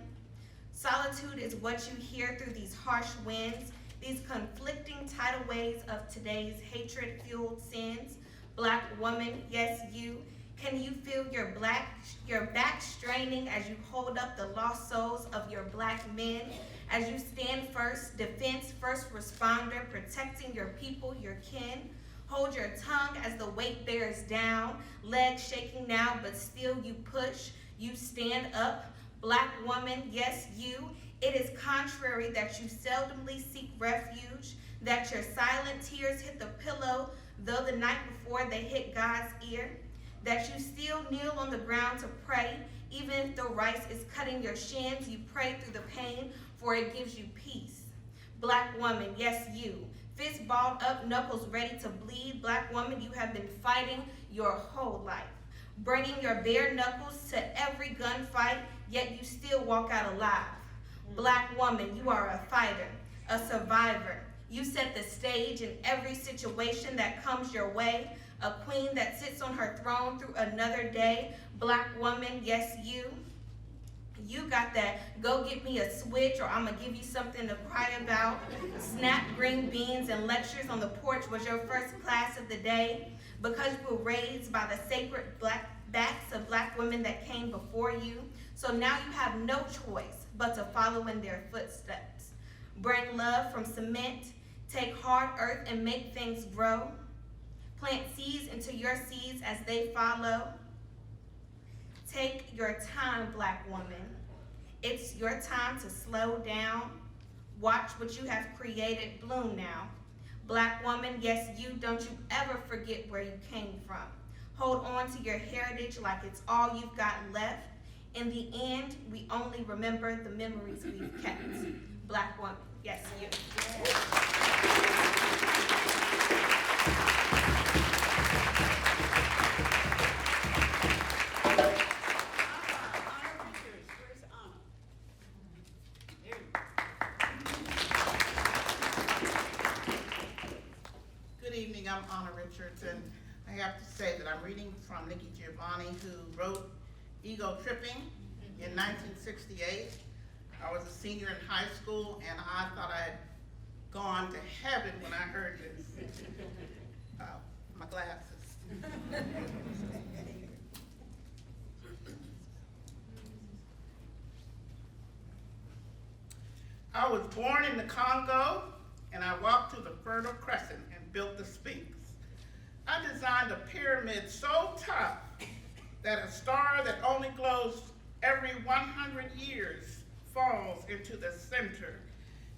Solitude is what you hear through these harsh winds, these conflicting tidal waves of today's hatred-fueled sins. Black woman, yes you. Can you feel your back straining as you hold up the lost souls of your black men? As you stand first, defense, first responder, protecting your people, your kin. Hold your tongue as the weight bears down, legs shaking now, but still you push, you stand up. Black woman, yes you. It is contrary that you seldomly seek refuge, that your silent tears hit the pillow, though the night before they hit God's ear. That you still kneel on the ground to pray, even if the rice is cutting your shins, you pray through the pain, for it gives you peace. Black woman, yes you. Fist balled up, knuckles ready to bleed. Black woman, you have been fighting your whole life, bringing your bare knuckles to every gunfight, yet you still walk out alive. Black woman, you are a fighter, a survivor. You set the stage in every situation that comes your way, a queen that sits on her throne through another day. Black woman, yes you. You got that go get me a switch or I'ma give you something to cry about. Snap green beans and lectures on the porch was your first class of the day, because you were raised by the sacred backs of black women that came before you. So now you have no choice but to follow in their footsteps. Bring love from cement, take hard earth and make things grow. Plant seeds into your seeds as they follow. Take your time, black woman. It's your time to slow down. Watch what you have created bloom now. Black woman, yes you, don't you ever forget where you came from. Hold on to your heritage like it's all you've got left. In the end, we only remember the memories we've kept. Black woman, yes you. I'm Anna Richards, and I have to say that I'm reading from Nikki Giovanni, who wrote Ego Tripping in 1968. I was a senior in high school, and I thought I had gone to heaven when I heard this. My glasses. I was born in the Congo, and I walked to the Fertile Crescent and built the Sphinx. I designed a pyramid so tough that a star that only glows every 100 years falls into the center,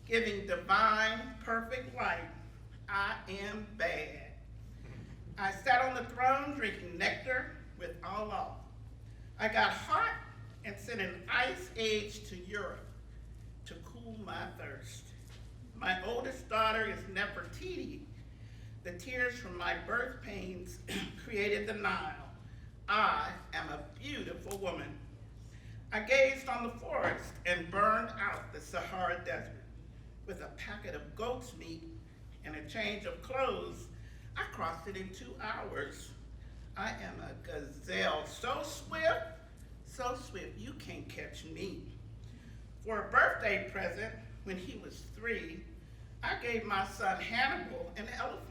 giving divine, perfect light. I am bad. I sat on the throne drinking nectar with Allah. I got hot and sent an ice age to Europe to cool my thirst. My oldest daughter is Nefertiti. The tears from my birth pains created the Nile. I am a beautiful woman. I gazed on the forest and burned out the Sahara Desert. With a packet of goat's meat and a change of clothes, I crossed it in 2 hours. I am a gazelle, so swift, you can't catch me. For a birthday present, when he was 3, I gave my son Hannibal an elephant.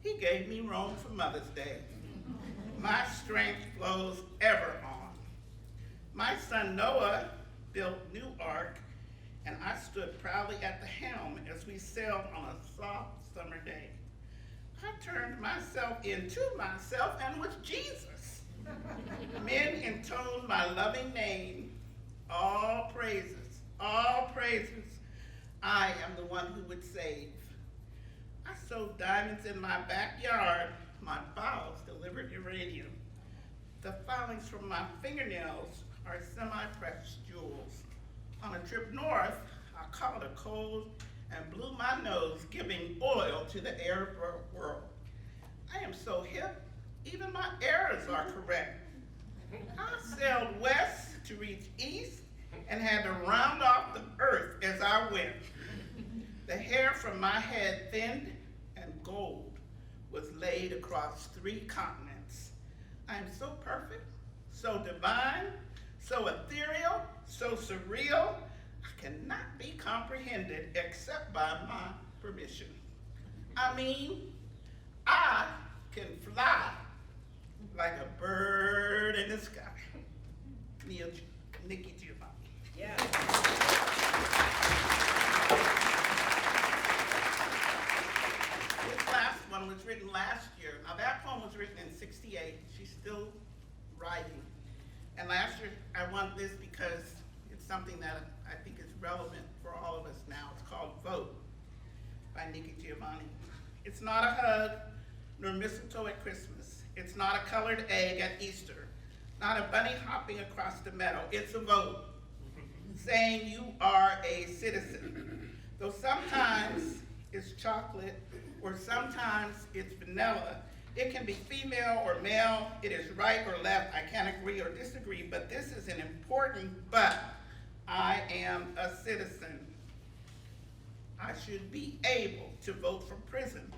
He gave me Rome for Mother's Day. My strength flows ever on. My son Noah built New Ark, and I stood proudly at the helm as we sailed on a soft summer day. I turned myself into myself and was Jesus. Men intoned my loving name. All praises, I am the one who would save. I sewed diamonds in my backyard. My bowels delivered uranium. The filings from my fingernails are semi-precious jewels. On a trip north, I caught a cold and blew my nose, giving oil to the Arab world. I am so hip, even my errors are correct. I sailed west to reach east and had to round off the earth as I went. The hair from my head thinned and gold was laid across 3 continents. I am so perfect, so divine, so ethereal, so surreal, I cannot be comprehended except by my permission. I mean, I can fly like a bird in the sky. Nikki Giovanni. Yeah. This last one was written last year. Now that poem was written in '68. She's still writing. And last year I want this because it's something that I think is relevant for all of us now. It's called Vote by Nikki Giovanni. It's not a hug nor mistletoe at Christmas. It's not a colored egg at Easter. Not a bunny hopping across the meadow. It's a vote saying you are a citizen. Though sometimes it's chocolate or sometimes it's vanilla. It can be female or male. It is right or left. I can't agree or disagree, but this is an important but. I am a citizen. I should be able to vote from prison.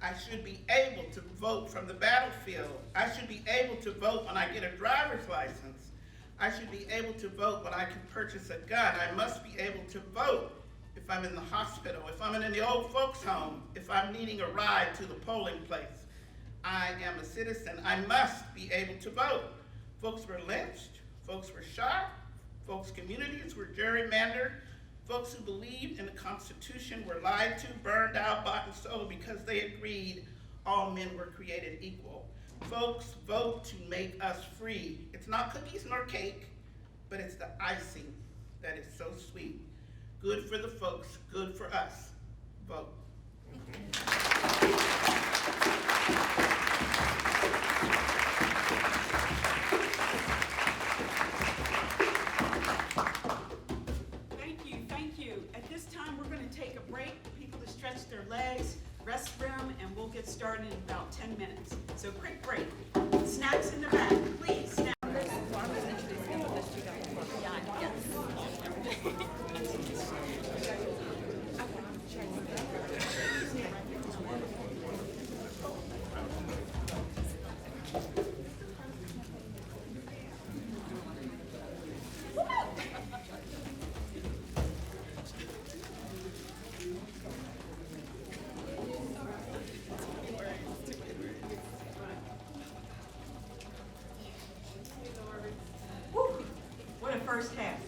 I should be able to vote from the battlefield. I should be able to vote when I get a driver's license. I should be able to vote when I can purchase a gun. I must be able to vote if I'm in the hospital, if I'm in the old folks home, if I'm needing a ride to the polling place. I am a citizen. I must be able to vote. Folks were lynched, folks were shot, folks' communities were gerrymandered, folks who believed in the Constitution were lied to, burned out, bought and sold because they agreed all men were created equal. Folks, vote to make us free. It's not cookies nor cake, but it's the icing that is so sweet. Good for the folks, good for us. Vote. Thank you. At this time, we're going to take a break, people to stretch their legs, restroom, and we'll get started in about 10 minutes. So quick break. Snacks in the back, please. Snacks. What a first half.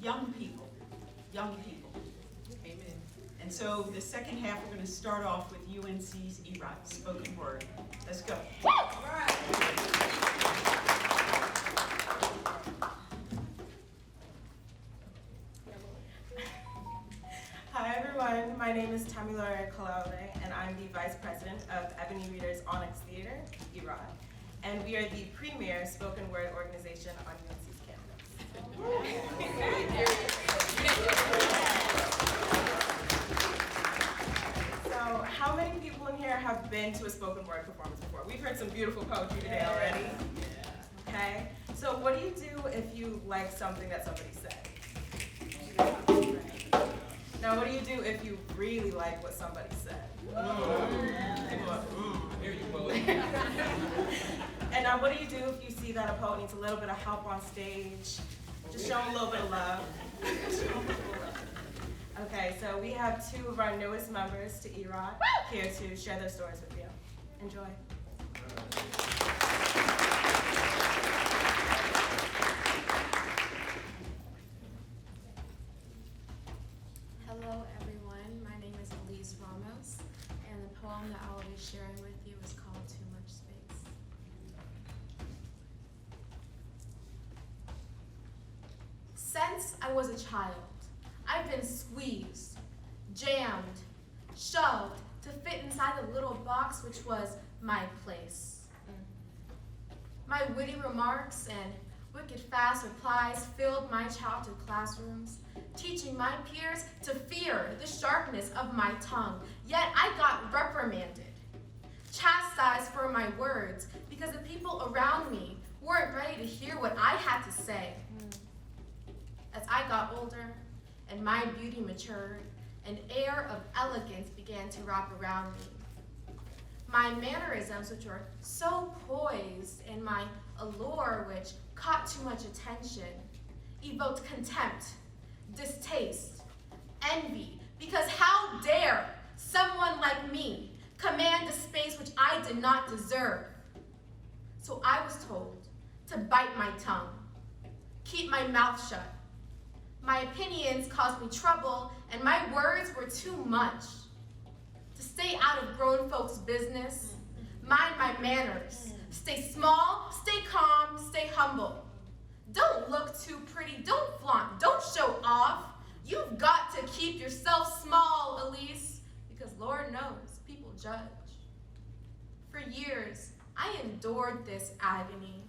Young people. Amen. And so the second half, we're going to start off with UNC's EROT, spoken word. Let's go. Hi everyone, my name is Tamilore Kalale, and I'm the Vice President of Ebony Readers Onyx Theater, EROT, and we are the premier spoken word organization on UNC's campus. So, how many people in here have been to a spoken word performance before? We've heard some beautiful poetry today already. Okay, so what do you do if you like something that somebody said? Now, what do you do if you really like what somebody said? And now, what do you do if you see that a poet needs a little bit of help on stage? Just show them a little bit of love. Okay, so we have 2 of our newest members to EROT here to share their stories with you. Enjoy. Hello everyone, my name is Elise Ramos, and the poem that I will be sharing with you is called Too Much Space. Since I was a child, I've been squeezed, jammed, shoved to fit inside the little box which was my place. My witty remarks and wicked fast replies filled my childhood classrooms, teaching my peers to fear the sharpness of my tongue. Yet I got reprimanded, chastised for my words, because the people around me weren't ready to hear what I had to say. As I got older and my beauty matured, an air of elegance began to wrap around me. My mannerisms, which were so poised, and my allure, which caught too much attention, evoked contempt, distaste, envy, because how dare someone like me command a space which I did not deserve? So I was told to bite my tongue, keep my mouth shut. My opinions caused me trouble, and my words were too much. To stay out of grown folks' business, mind my manners, stay small, stay calm, stay humble. Don't look too pretty, don't flaunt, don't show off. You've got to keep yourself small, Elise, because Lord knows people judge. For years, I endured this agony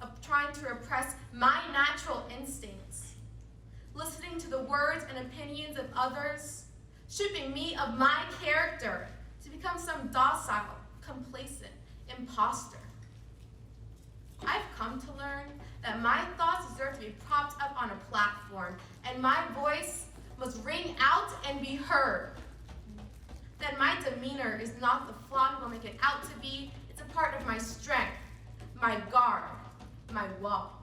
of trying to repress my natural instincts, listening to the words and opinions of others, stripping me of my character to become some docile, complacent imposter. I've come to learn that my thoughts deserve to be propped up on a platform, and my voice must ring out and be heard. That my demeanor is not the flaw people make it out to be, it's a part of my strength, my guard, my wall.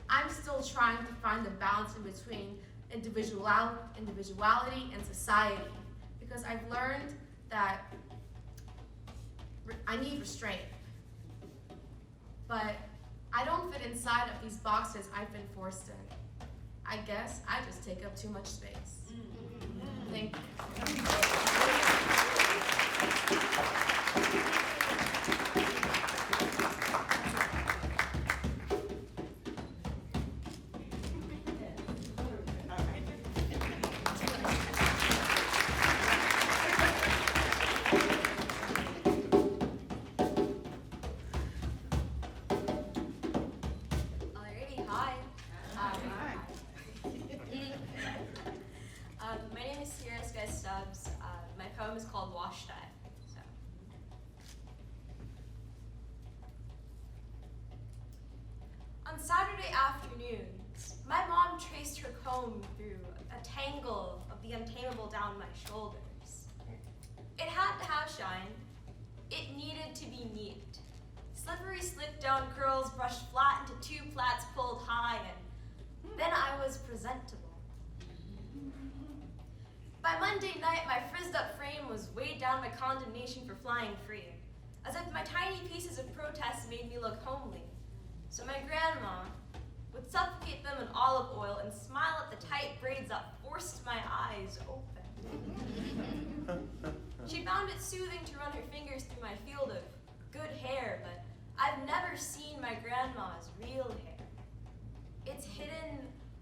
I'm still trying to find the balance in between individuality and society, because I've learned that I need restraint. But I don't fit inside of these boxes I've been forced in. I guess I just take up too much space. Thank you. My poem is called Wash Day. On Saturday afternoons, my mom traced her comb through a tangle of the untamable down my shoulders. It had to have shine. It needed to be neat. Slippery slick down curls brushed flat into two plaits pulled high, and then I was presentable. By Monday night, my frizzed up frame was weighed down by condemnation for flying free, as if my tiny pieces of protest made me look homely. So my grandma would suffocate them in olive oil and smile at the tight braids that forced my eyes open. She found it soothing to run her fingers through my field of good hair, but I've never seen my grandma's real hair. It's hidden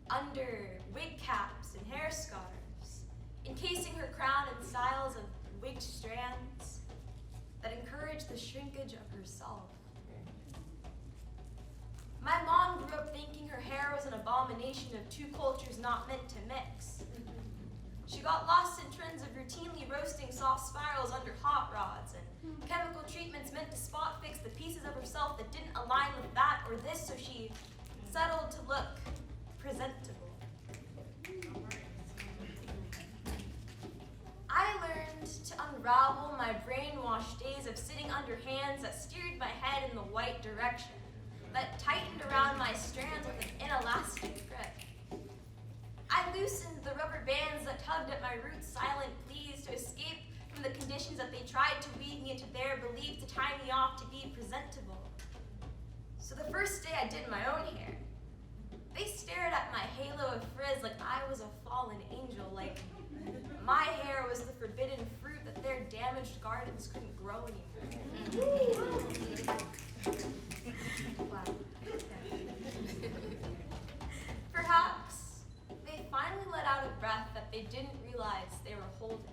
under wig caps and hair scarves, encasing her crown in styles of wigged strands that encourage the shrinkage of herself. My mom grew up thinking her hair was an abomination of two cultures not meant to mix. She got lost in trends of routinely roasting soft spirals under hot rods and chemical treatments meant to spot fix the pieces of herself that didn't align with that or this, so she settled to look presentable. I learned to unravel my brainwashed days of sitting under hands that steered my head in the right direction, that tightened around my strands with an inelastic grip. I loosened the rubber bands that tugged at my roots' silent pleas to escape from the conditions that they tried to weave me into their belief to tie me off to be presentable. So the first day I did my own hair, they stared at my halo of frizz like I was a fallen angel, like my hair was the forbidden fruit that their damaged gardens couldn't grow anymore. Wow. Perhaps they finally let out a breath that they didn't realize they were holding,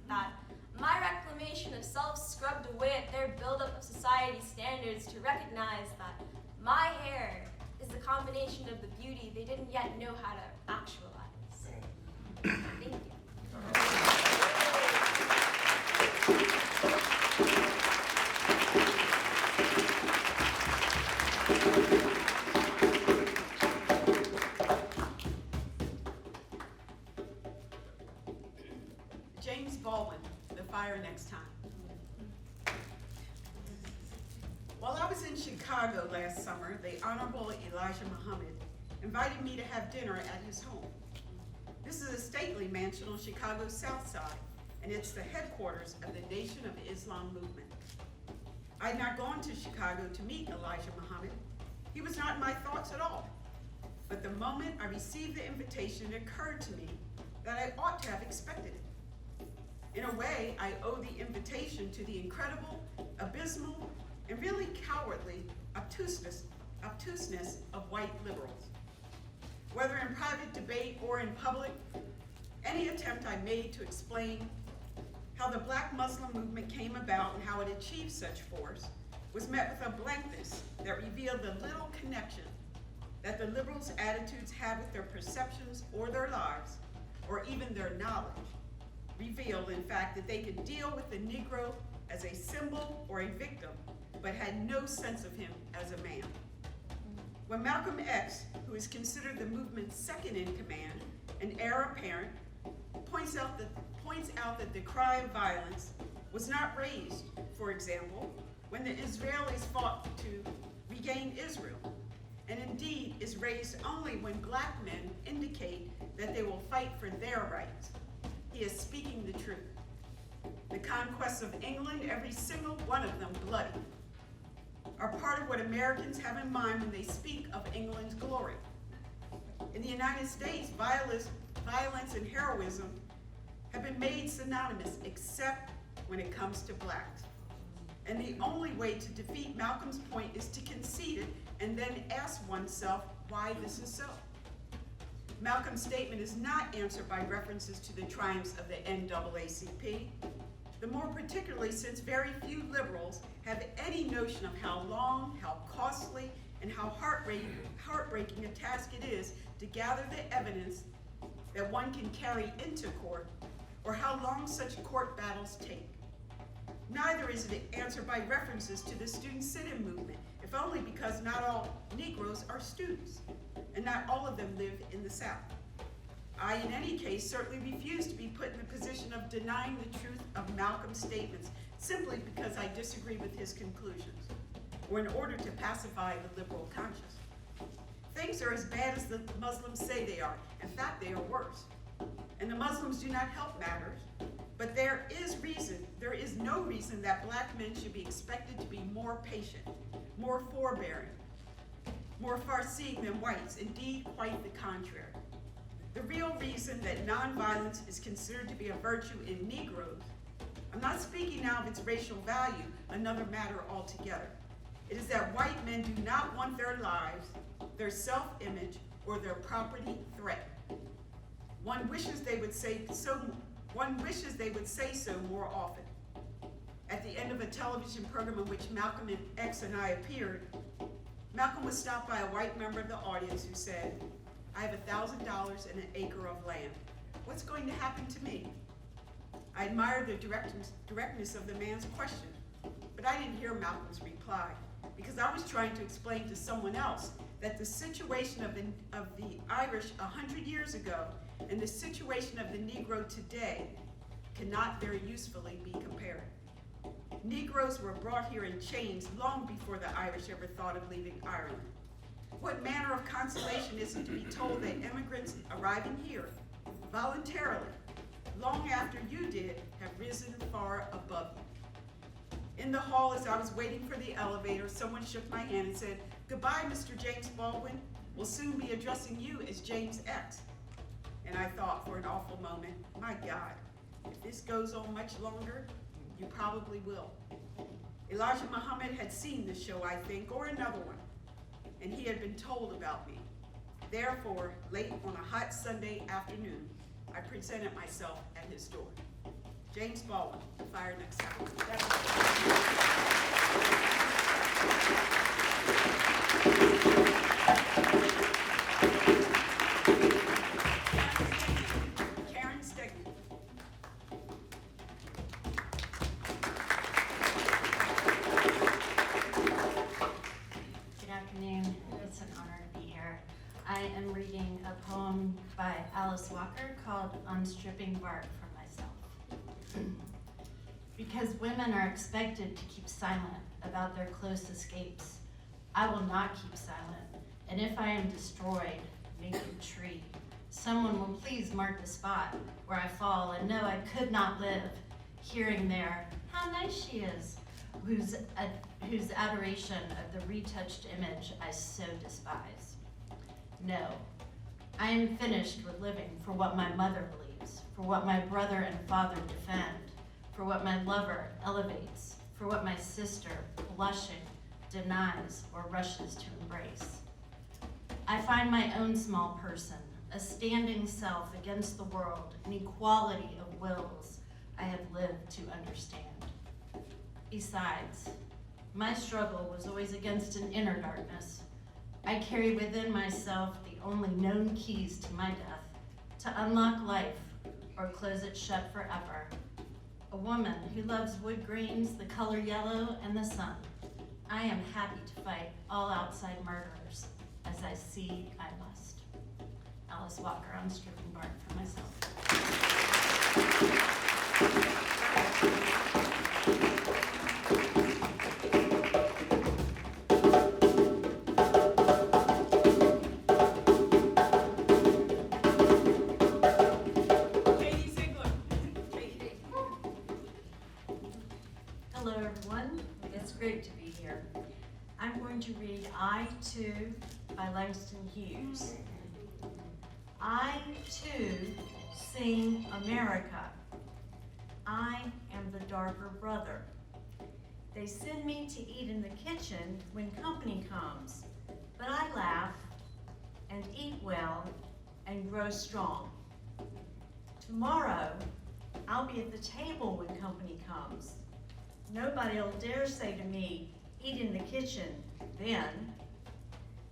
that my reclamation of self scrubbed away at standards to recognize that my hair is the combination of the beauty they didn't yet know how to actualize. Thank you. James Baldwin, The Fire Next Time. While I was in Chicago last summer, the Honorable Elijah Muhammad invited me to have dinner at his home. This is a stately mansion on Chicago's South Side, and it's the headquarters of the Nation of Islam movement. I had not gone to Chicago to meet Elijah Muhammad. He was not in my thoughts at all. But the moment I received the invitation, it occurred to me that I ought to have expected it. In a way, I owe the invitation to the incredible, abysmal, and really cowardly obtuseness of white liberals. Whether in private debate or in public, any attempt I made to explain how the Black Muslim movement came about and how it achieved such force was met with a blankness that revealed the little connection that the liberals' attitudes had with their perceptions or their lives, or even their knowledge, revealed, in fact, that they could deal with the Negro as a symbol or a victim, but had no sense of him as a man. When Malcolm X, who is considered the movement's second in command, an heir apparent, points out that the cry of violence was not raised, for example, when the Israelis fought to regain Israel, and indeed is raised only when Black men indicate that they will fight for their rights. He is speaking the truth. The conquests of England, every single one of them bloody, are part of what Americans have in mind when they speak of England's glory. In the United States, violence and heroism have been made synonymous, except when it comes to Blacks. And the only way to defeat Malcolm's point is to concede it and then ask oneself why this is so. Malcolm's statement is not answered by references to the triumphs of the NAACP, the more particularly since very few liberals have any notion of how long, how costly, and how heartbreaking a task it is to gather the evidence that one can carry into court, or how long such court battles take. Neither is it answered by references to the student sit-in movement, if only because not all Negroes are students, and not all of them live in the South. I, in any case, certainly refuse to be put in the position of denying the truth of Malcolm's statements simply because I disagree with his conclusions, or in order to pacify the liberal conscience. Things are as bad as the Muslims say they are. In fact, they are worse. And the Muslims do not help matters, but there is no reason that Black men should be expected to be more patient, more forbearing, more far-seeing than whites, indeed quite the contrary. The real reason that nonviolence is considered to be a virtue in Negroes, I'm not speaking now of its racial value, another matter altogether. It is that white men do not want their lives, their self-image, or their property threatened. One wishes they would say so more often. At the end of a television program in which Malcolm X and I appeared, Malcolm was stopped by a white member of the audience who said, "I have $1,000 and an acre of land. What's going to happen to me?" I admired the directness of the man's question, but I didn't hear Malcolm's reply because I was trying to explain to someone else that the situation of the Irish 100 years ago and the situation of the Negro today cannot very usefully be compared. Negroes were brought here in chains long before the Irish ever thought of leaving Ireland. What manner of consolation is it to be told that immigrants arriving here voluntarily, long after you did, have risen far above you? In the hall, as I was waiting for the elevator, someone shook my hand and said, "Goodbye, Mr. James Baldwin. We'll soon be addressing you as James X." And I thought for an awful moment, my God, if this goes on much longer, you probably will. Elijah Muhammad had seen the show, I think, or another one, and he had been told about me. Therefore, late on a hot Sunday afternoon, I presented myself at his door. James Baldwin, The Fire Next Time. stripping bark from myself. Because women are expected to keep silent about their close escapes, I will not keep silent. And if I am destroyed, make a tree. Someone will please mark the spot where I fall and know I could not live, hearing there, how nice she is, whose adoration of the retouched image I so despise. No, I am finished with living for what my mother believes, for what my brother and father defend, for what my lover elevates, for what my sister, blushing, denies or rushes to embrace. I find my own small person, a standing self against the world, an equality of wills I have lived to understand. Besides, my struggle was always against an inner darkness. I carry within myself the only known keys to my death, to unlock life or close it shut forever. A woman who loves wood grains, the color yellow, and the sun. I am happy to fight all outside murderers, as I see I must. Alice Walker on Stripping Bark for myself. Hello everyone, it's great to be here. I'm going to read I Too by Langston Hughes. I too sing America. I am the darker brother. They send me to eat in the kitchen when company comes, but I laugh and eat well and grow strong. Tomorrow, I'll be at the table when company comes. Nobody'll dare say to me, eat in the kitchen then.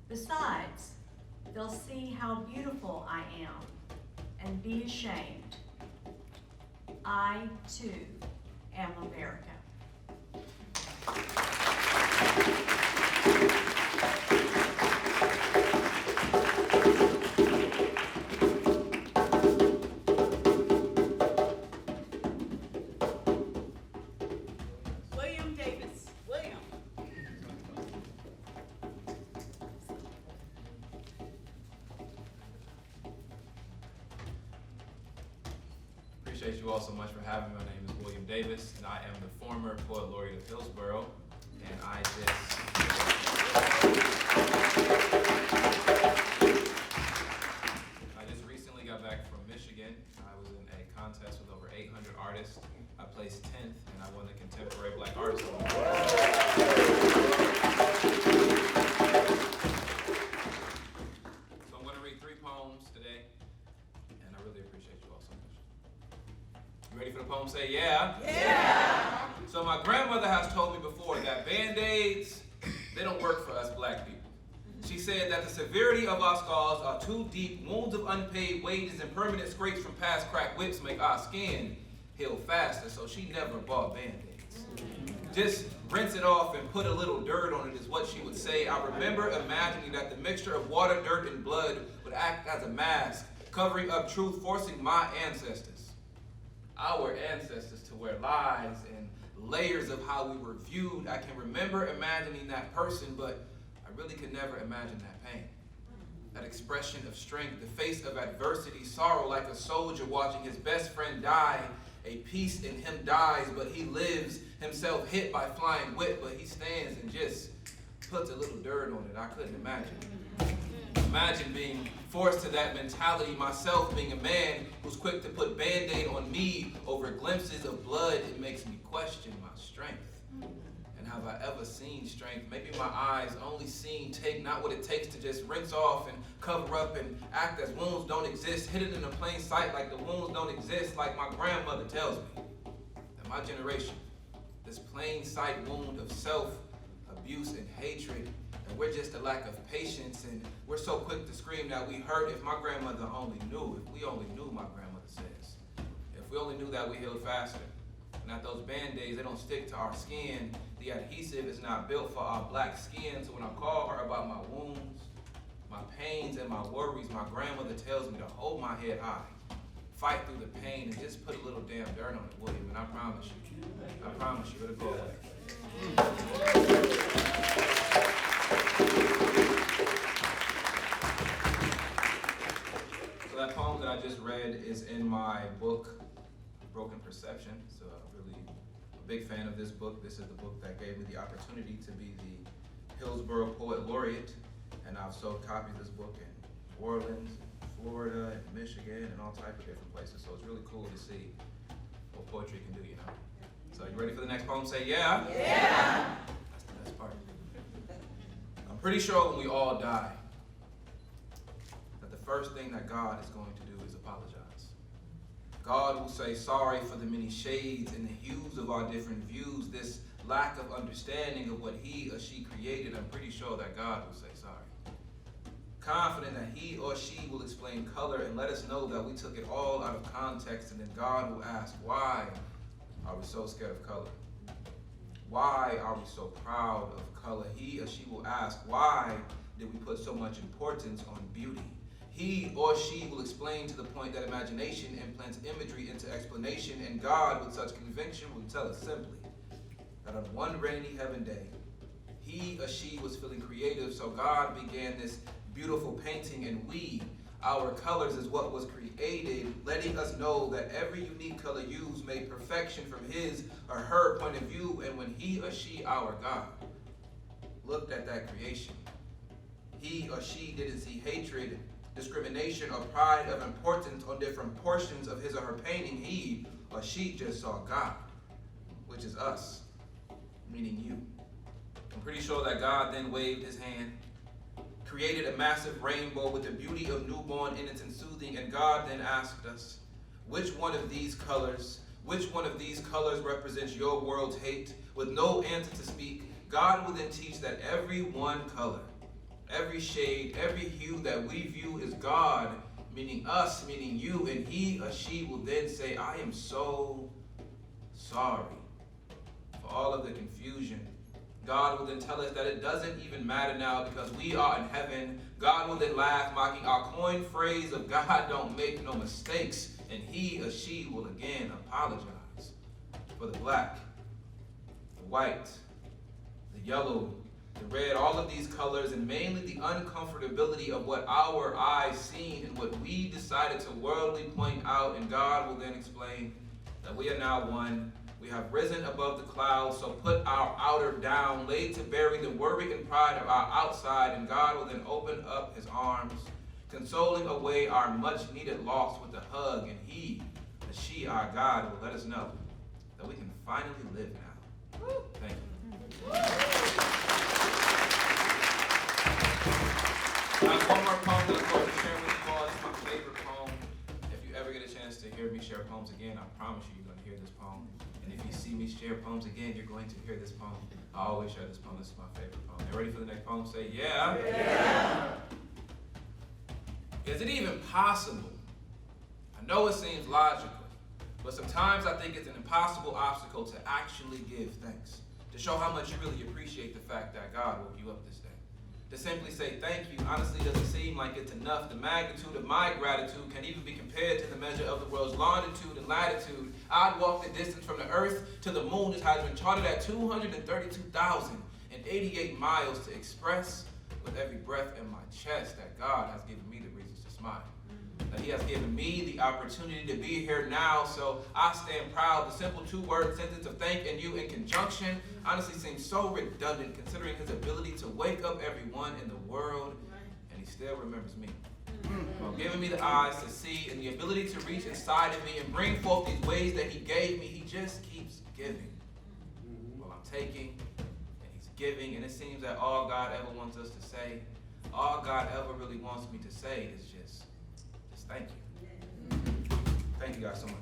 Besides, they'll see how beautiful I am and be ashamed. I too am America. William Davis. William. Appreciate you all so much for having me. My name is William Davis, and I am the former Poet Laureate of Hillsborough, and I just recently got back from Michigan. I was in a contest with over 800 artists. I placed 10th, and I won the Contemporary Black Artist Award. So I'm going to read 3 poems today, and I really appreciate you all so much. You ready for the poem? Say yeah. Yeah. So my grandmother has told me before that Band-Aids, they don't work for us black people. She said that the severity of our scars are too deep, wounds of unpaid wages and permanent scrapes from past cracked whips make our skin heal faster, so she never bought Band-Aids. Just rinse it off and put a little dirt on it is what she would say. I remember imagining that the mixture of water, dirt, and blood would act as a mask, covering up truth, forcing my ancestors, our ancestors, to wear lies and layers of how we were viewed. I can remember imagining that person, but I really could never imagine that pain. That expression of strength, the face of adversity, sorrow like a soldier watching his best friend die. A piece in him dies, but he lives, himself hit by flying whip, but he stands and just puts a little dirt on it. I couldn't imagine. Imagine being forced to that mentality, myself being a man who's quick to put Band-Aid on me over glimpses of blood. It makes me question my strength. And have I ever seen strength? Maybe my eyes only seen take not what it takes to just rinse off and cover up and act as wounds don't exist, hidden in a plain sight like the wounds don't exist, like my grandmother tells me. That my generation, this plain sight wound of self-abuse and hatred, and we're just a lack of patience, and we're so quick to scream that we hurt. If my grandmother only knew, if we only knew, my grandmother says, if we only knew that we healed faster, and that those Band-Aids, they don't stick to our skin. The adhesive is not built for our black skin. So when I call her about my wounds, my pains, and my worries, my grandmother tells me to hold my head high. fight through the pain and just put a little damn dirt on it, will you? And I promise you, it'll go away. So that poem that I just read is in my book, Broken Perception. So I'm really a big fan of this book. This is the book that gave me the opportunity to be the Hillsborough Poet Laureate. And I've sold copies of this book in New Orleans, Florida, and Michigan, and all types of different places. So it's really cool to see what poetry can do, you know? So you ready for the next poem? Say yeah. Yeah. That's the best part. I'm pretty sure when we all die, that the first thing that God is going to do is apologize. God will say sorry for the many shades and the hues of our different views, this lack of understanding of what he or she created. I'm pretty sure that God will say sorry. Confident that he or she will explain color and let us know that we took it all out of context, and then God will ask, why are we so scared of color? Why are we so proud of color? He or she will ask, why did we put so much importance on beauty? He or she will explain to the point that imagination implants imagery into explanation, and God, with such conviction, will tell us simply that on one rainy heaven day, he or she was feeling creative, so God began this beautiful painting, and we, our colors, is what was created, letting us know that every unique color used made perfection from his or her point of view. And when he or she, our God, looked at that creation, he or she didn't see hatred, discrimination, or pride of importance on different portions of his or her painting. He or she just saw God, which is us, meaning you. I'm pretty sure that God then waved his hand, created a massive rainbow with the beauty of newborn innocence soothing, and God then asked us, which one of these colors represents your world's hate? With no answer to speak, God will then teach that every one color, every shade, every hue that we view is God, meaning us, meaning you, and he or she will then say, I am so sorry for all of the confusion. God will then tell us that it doesn't even matter now because we are in heaven. God will then laugh, mocking our coined phrase of God don't make no mistakes, and he or she will again apologize for the black, the white, the yellow, the red, all of these colors, and mainly the uncomfortability of what our eyes seen and what we decided to worldly point out, and God will then explain that we are now one. We have risen above the clouds, so put our outer down, laid to bury the worry and pride of our outside, and God will then open up his arms, consoling away our much-needed loss with a hug, and he, or she, our God, will let us know that we can finally live now. Thank you. I have one more poem that I'm going to share with you all. It's my favorite poem. If you ever get a chance to hear me share poems again, I promise you you're going to hear this poem. And if you see me share poems again, you're going to hear this poem. I always share this poem. This is my favorite poem. You ready for the next poem? Say, yeah. Yeah. Is it even possible? I know it seems logical, but sometimes I think it's an impossible obstacle to actually give thanks, to show how much you really appreciate the fact that God woke you up this day. To simply say thank you honestly doesn't seem like it's enough. The magnitude of my gratitude can even be compared to the measure of the world's longitude and latitude. I'd walk the distance from the earth to the moon. This has been charted at 232,088 miles to express with every breath in my chest that God has given me the reasons to smile. That he has given me the opportunity to be here now, so I stand proud. The simple two-word sentence of thanking you in conjunction honestly seems so redundant considering his ability to wake up everyone in the world, and he still remembers me. While giving me the eyes to see and the ability to reach inside of me and bring forth these ways that he gave me, he just keeps giving. While I'm taking and he's giving, and it seems that all God ever wants us to say, all God ever really wants me to say is just thank you. Thank you guys so much.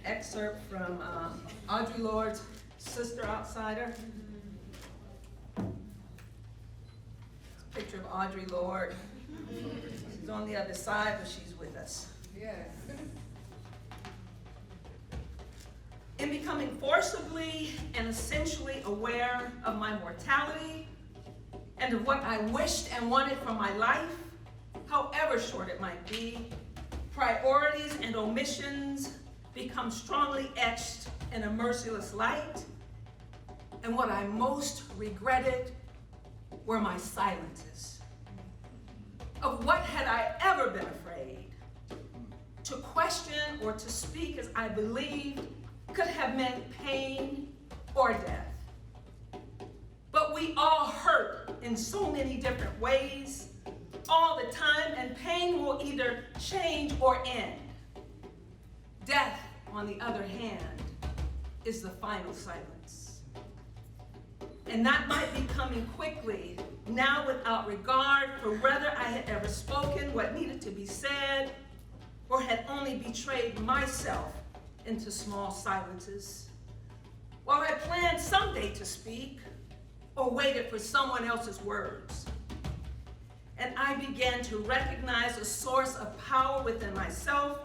excerpt from Audre Lorde's Sister Outsider. Picture of Audre Lorde. She's on the other side, but she's with us. Yes. In becoming forcibly and essentially aware of my mortality and of what I wished and wanted from my life, however short it might be, priorities and omissions become strongly etched in a merciless light, and what I most regretted were my silences. Of what had I ever been afraid? To question or to speak as I believed could have meant pain or death. But we all hurt in so many different ways all the time, and pain will either change or end. Death, on the other hand, is the final silence. And that might be coming quickly, now without regard for whether I had ever spoken what needed to be said or had only betrayed myself into small silences. While I planned someday to speak or waited for someone else's words. And I began to recognize a source of power within myself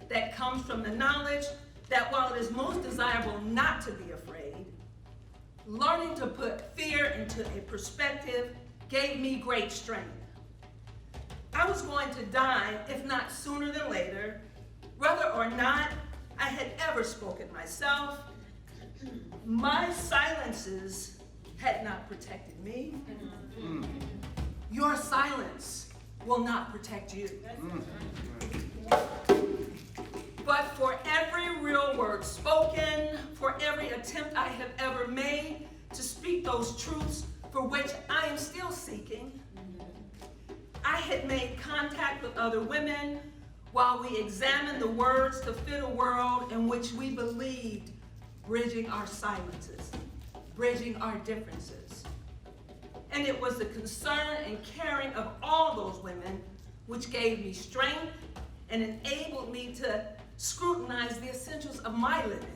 that comes from the knowledge that while it is most desirable not to be afraid, learning to put fear into a perspective gave me great strength. I was going to die, if not sooner than later, whether or not I had ever spoken myself. My silences had not protected me. Your silence will not protect you. But for every real word spoken, for every attempt I have ever made to speak those truths for which I am still seeking, I had made contact with other women while we examined the words to fit a world in which we believed bridging our silences, bridging our differences. And it was the concern and caring of all those women which gave me strength and enabled me to scrutinize the essentials of my living.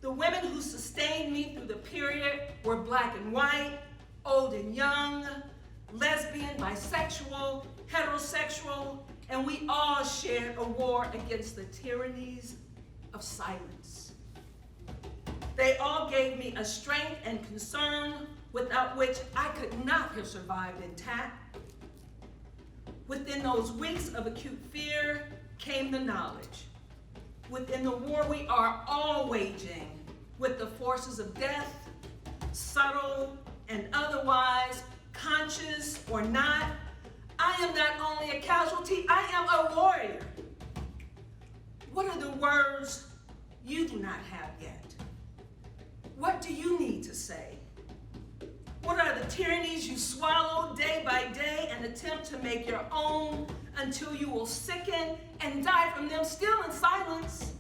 The women who sustained me through the period were black and white, old and young, lesbian, bisexual, heterosexual, and we all shared a war against the tyrannies of silence. They all gave me a strength and concern without which I could not have survived intact. Within those weeks of acute fear came the knowledge. Within the war we are all waging with the forces of death, subtle and otherwise, conscious or not, I am not only a casualty, I am a warrior. What are the words you do not have yet? What do you need to say? What are the tyrannies you swallow day by day and attempt to make your own until you will sicken and die from them still in silence?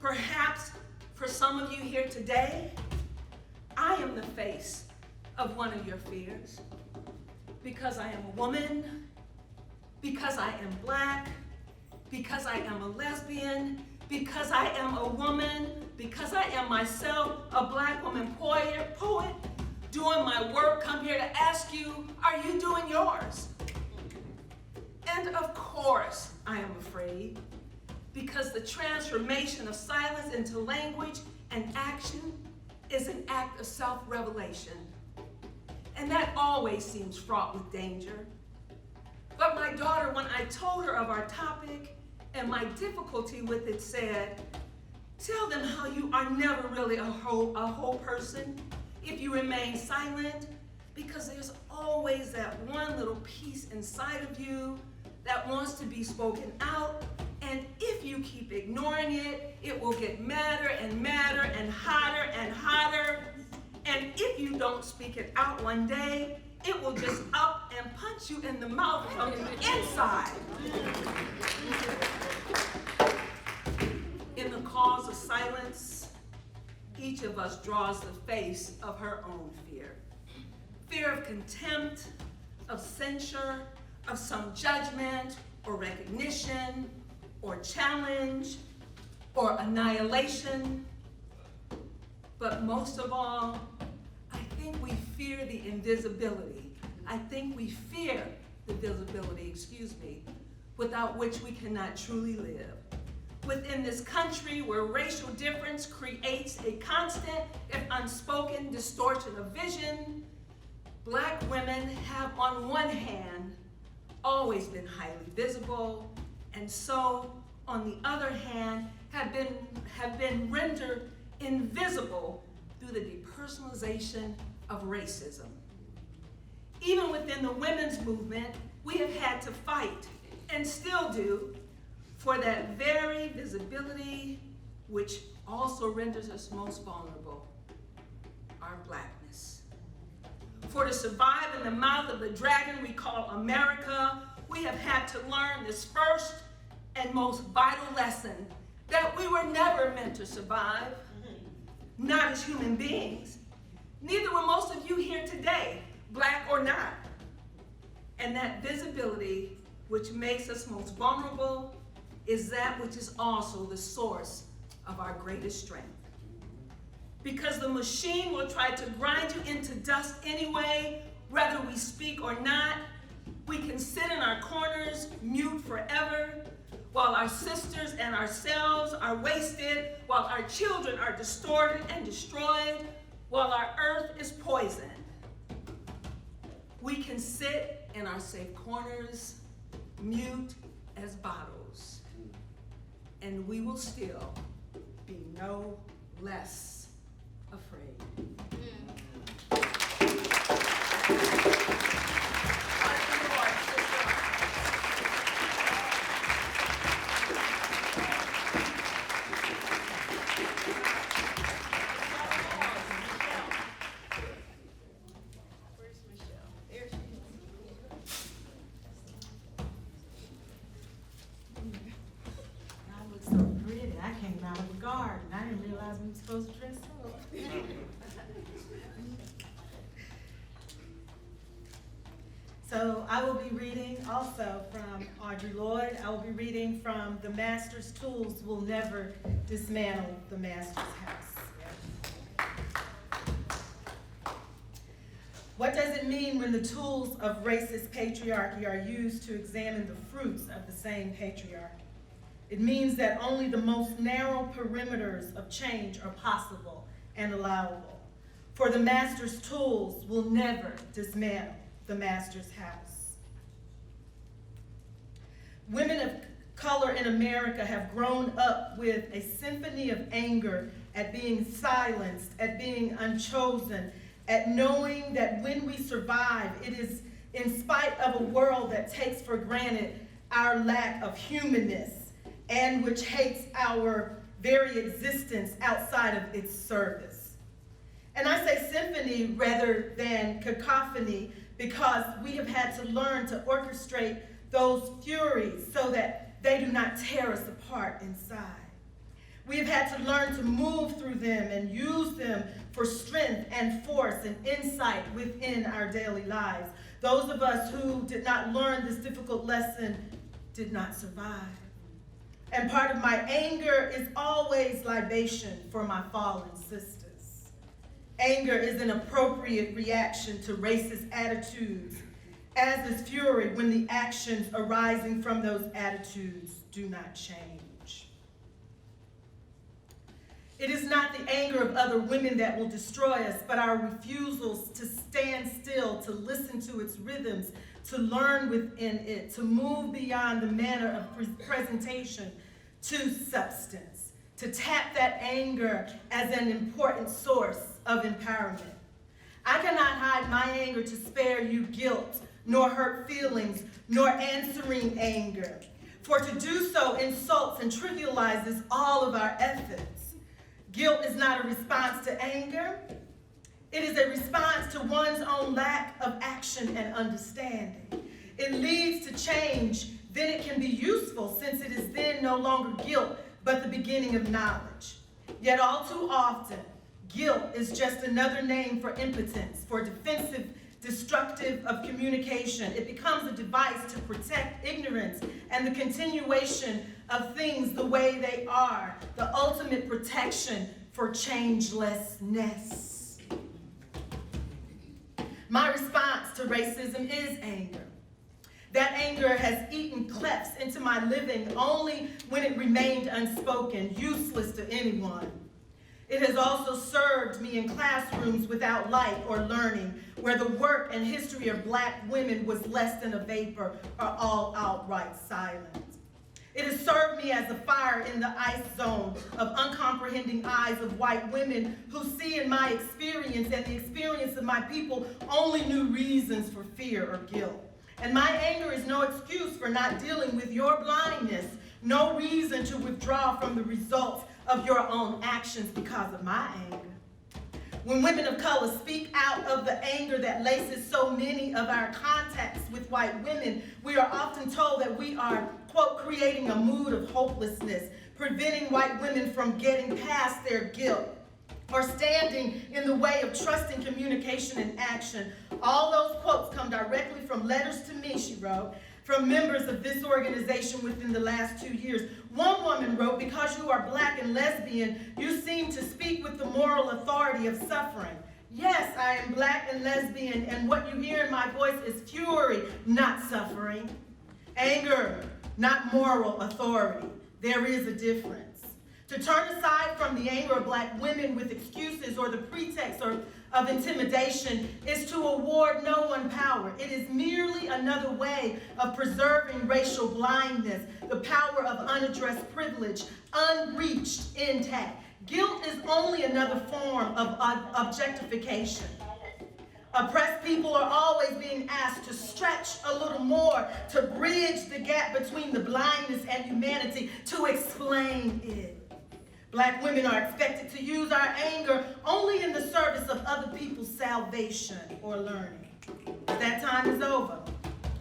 Perhaps for some of you here today, I am the face of one of your fears. Because I am a woman, because I am black, because I am a lesbian, because I am a woman, because I am myself a black woman poet, doing my work, come here to ask you, are you doing yours? And of course I am afraid, because the transformation of silence into language and action is an act of self-revelation. And that always seems fraught with danger. But my daughter, when I told her of our topic and my difficulty with it, said, tell them how you are never really a whole person if you remain silent, because there's always that one little piece inside of you that wants to be spoken out, and if you keep ignoring it, it will get madder and madder and hotter and hotter. And if you don't speak it out one day, it will just up and punch you in the mouth from the inside. In the cause of silence, each of us draws the face of her own fear. Fear of contempt, of censure, of some judgment or recognition, or challenge or annihilation. But most of all, I think we fear the invisibility. I think we fear the visibility, without which we cannot truly live. Within this country where racial difference creates a constant, if unspoken, distortion of vision, Black women have, on one hand, always been highly visible, and so, on the other hand, have been rendered invisible through the depersonalization of racism. Even within the women's movement, we have had to fight, and still do, for that very visibility which also renders us most vulnerable, our Blackness. For to survive in the mouth of the dragon we call America, we have had to learn this first and most vital lesson, that we were never meant to survive, not as human beings. Neither were most of you here today, Black or not. And that visibility which makes us most vulnerable is that which is also the source of our greatest strength. Because the machine will try to grind you into dust anyway, whether we speak or not. We can sit in our corners, mute forever, while our sisters and ourselves are wasted, while our children are distorted and destroyed, while our earth is poisoned. We can sit in our safe corners, mute as bottles, and we will still be no less afraid. Supposed to dress up. So I will be reading also from Audre Lorde. I will be reading from The Master's Tools Will Never Dismantle the Master's House. What does it mean when the tools of racist patriarchy are used to examine the fruits of the same patriarchy? It means that only the most narrow perimeters of change are possible and allowable. For the master's tools will never dismantle the master's house. Women of color in America have grown up with a symphony of anger at being silenced, at being unchosen, at knowing that when we survive, it is in spite of a world that takes for granted our lack of humanness, and which hates our very existence outside of its service. And I say symphony rather than cacophony because we have had to learn to orchestrate those furies so that they do not tear us apart inside. We have had to learn to move through them and use them for strength and force and insight within our daily lives. Those of us who did not learn this difficult lesson did not survive. And part of my anger is always libation for my fallen sisters. Anger is an appropriate reaction to racist attitudes, as is fury when the actions arising from those attitudes do not change. It is not the anger of other women that will destroy us, but our refusals to stand still, to listen to its rhythms, to learn within it, to move beyond the manner of presentation to substance, to tap that anger as an important source of empowerment. I cannot hide my anger to spare you guilt, nor hurt feelings, nor answering anger. For to do so insults and trivializes all of our efforts. Guilt is not a response to anger. It is a response to one's own lack of action and understanding. It leads to change, then it can be useful since it is then no longer guilt, but the beginning of knowledge. Yet all too often, guilt is just another name for impotence, for defensive destructive of communication. It becomes a device to protect ignorance and the continuation of things the way they are, the ultimate protection for changelessness. My response to racism is anger. That anger has eaten clefts into my living only when it remained unspoken, useless to anyone. It has also served me in classrooms without light or learning, where the work and history of Black women was less than a vapor or all outright silent. It has served me as a fire in the ice zone of uncomprehending eyes of white women who see in my experience and the experience of my people only new reasons for fear or guilt. And my anger is no excuse for not dealing with your blindness, no reason to withdraw from the results of your own actions because of my anger. When women of color speak out of the anger that laces so many of our contacts with white women, we are often told that we are, quote, creating a mood of hopelessness, preventing white women from getting past their guilt, or standing in the way of trusting communication and action. All those quotes come directly from letters to me, she wrote, from members of this organization within the last 2 years. One woman wrote, "Because you are Black and lesbian, you seem to speak with the moral authority of suffering." Yes, I am Black and lesbian, and what you hear in my voice is fury, not suffering. Anger, not moral authority. There is a difference. To turn aside from the anger of Black women with excuses or the pretext of intimidation is to award no one power. It is merely another way of preserving racial blindness, the power of unaddressed privilege, unreached intact. Guilt is only another form of objectification. Oppressed people are always being asked to stretch a little more, to bridge the gap between the blindness and humanity, to explain it. Black women are expected to use our anger only in the service of other people's salvation or learning. But that time is over.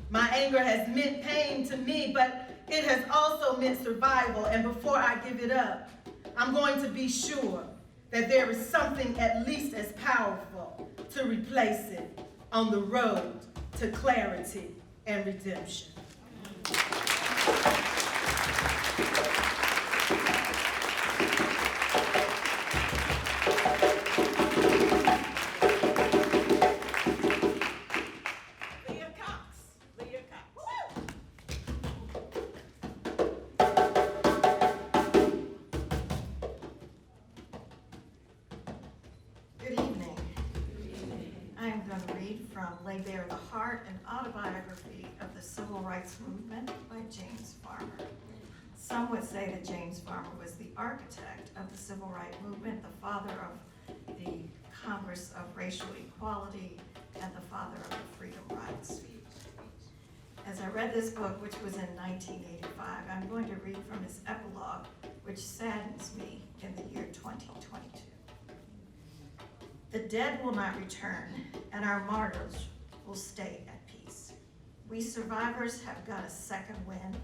My anger has meant pain to me, but it has also meant survival, and before I give it up, I'm going to be sure that there is something at least as powerful to replace it on the road to clarity and redemption. Lay Bare the Heart, an autobiography of the Civil Rights Movement by James Farmer. Some would say that James Farmer was the architect of the Civil Rights Movement, the father of the Congress of Racial Equality, and the father of the Freedom Rides. As I read this book, which was in 1985, I'm going to read from his epilogue, which saddens me in the year 2022. The dead will not return, and our martyrs will stay at peace. We survivors have got a second wind,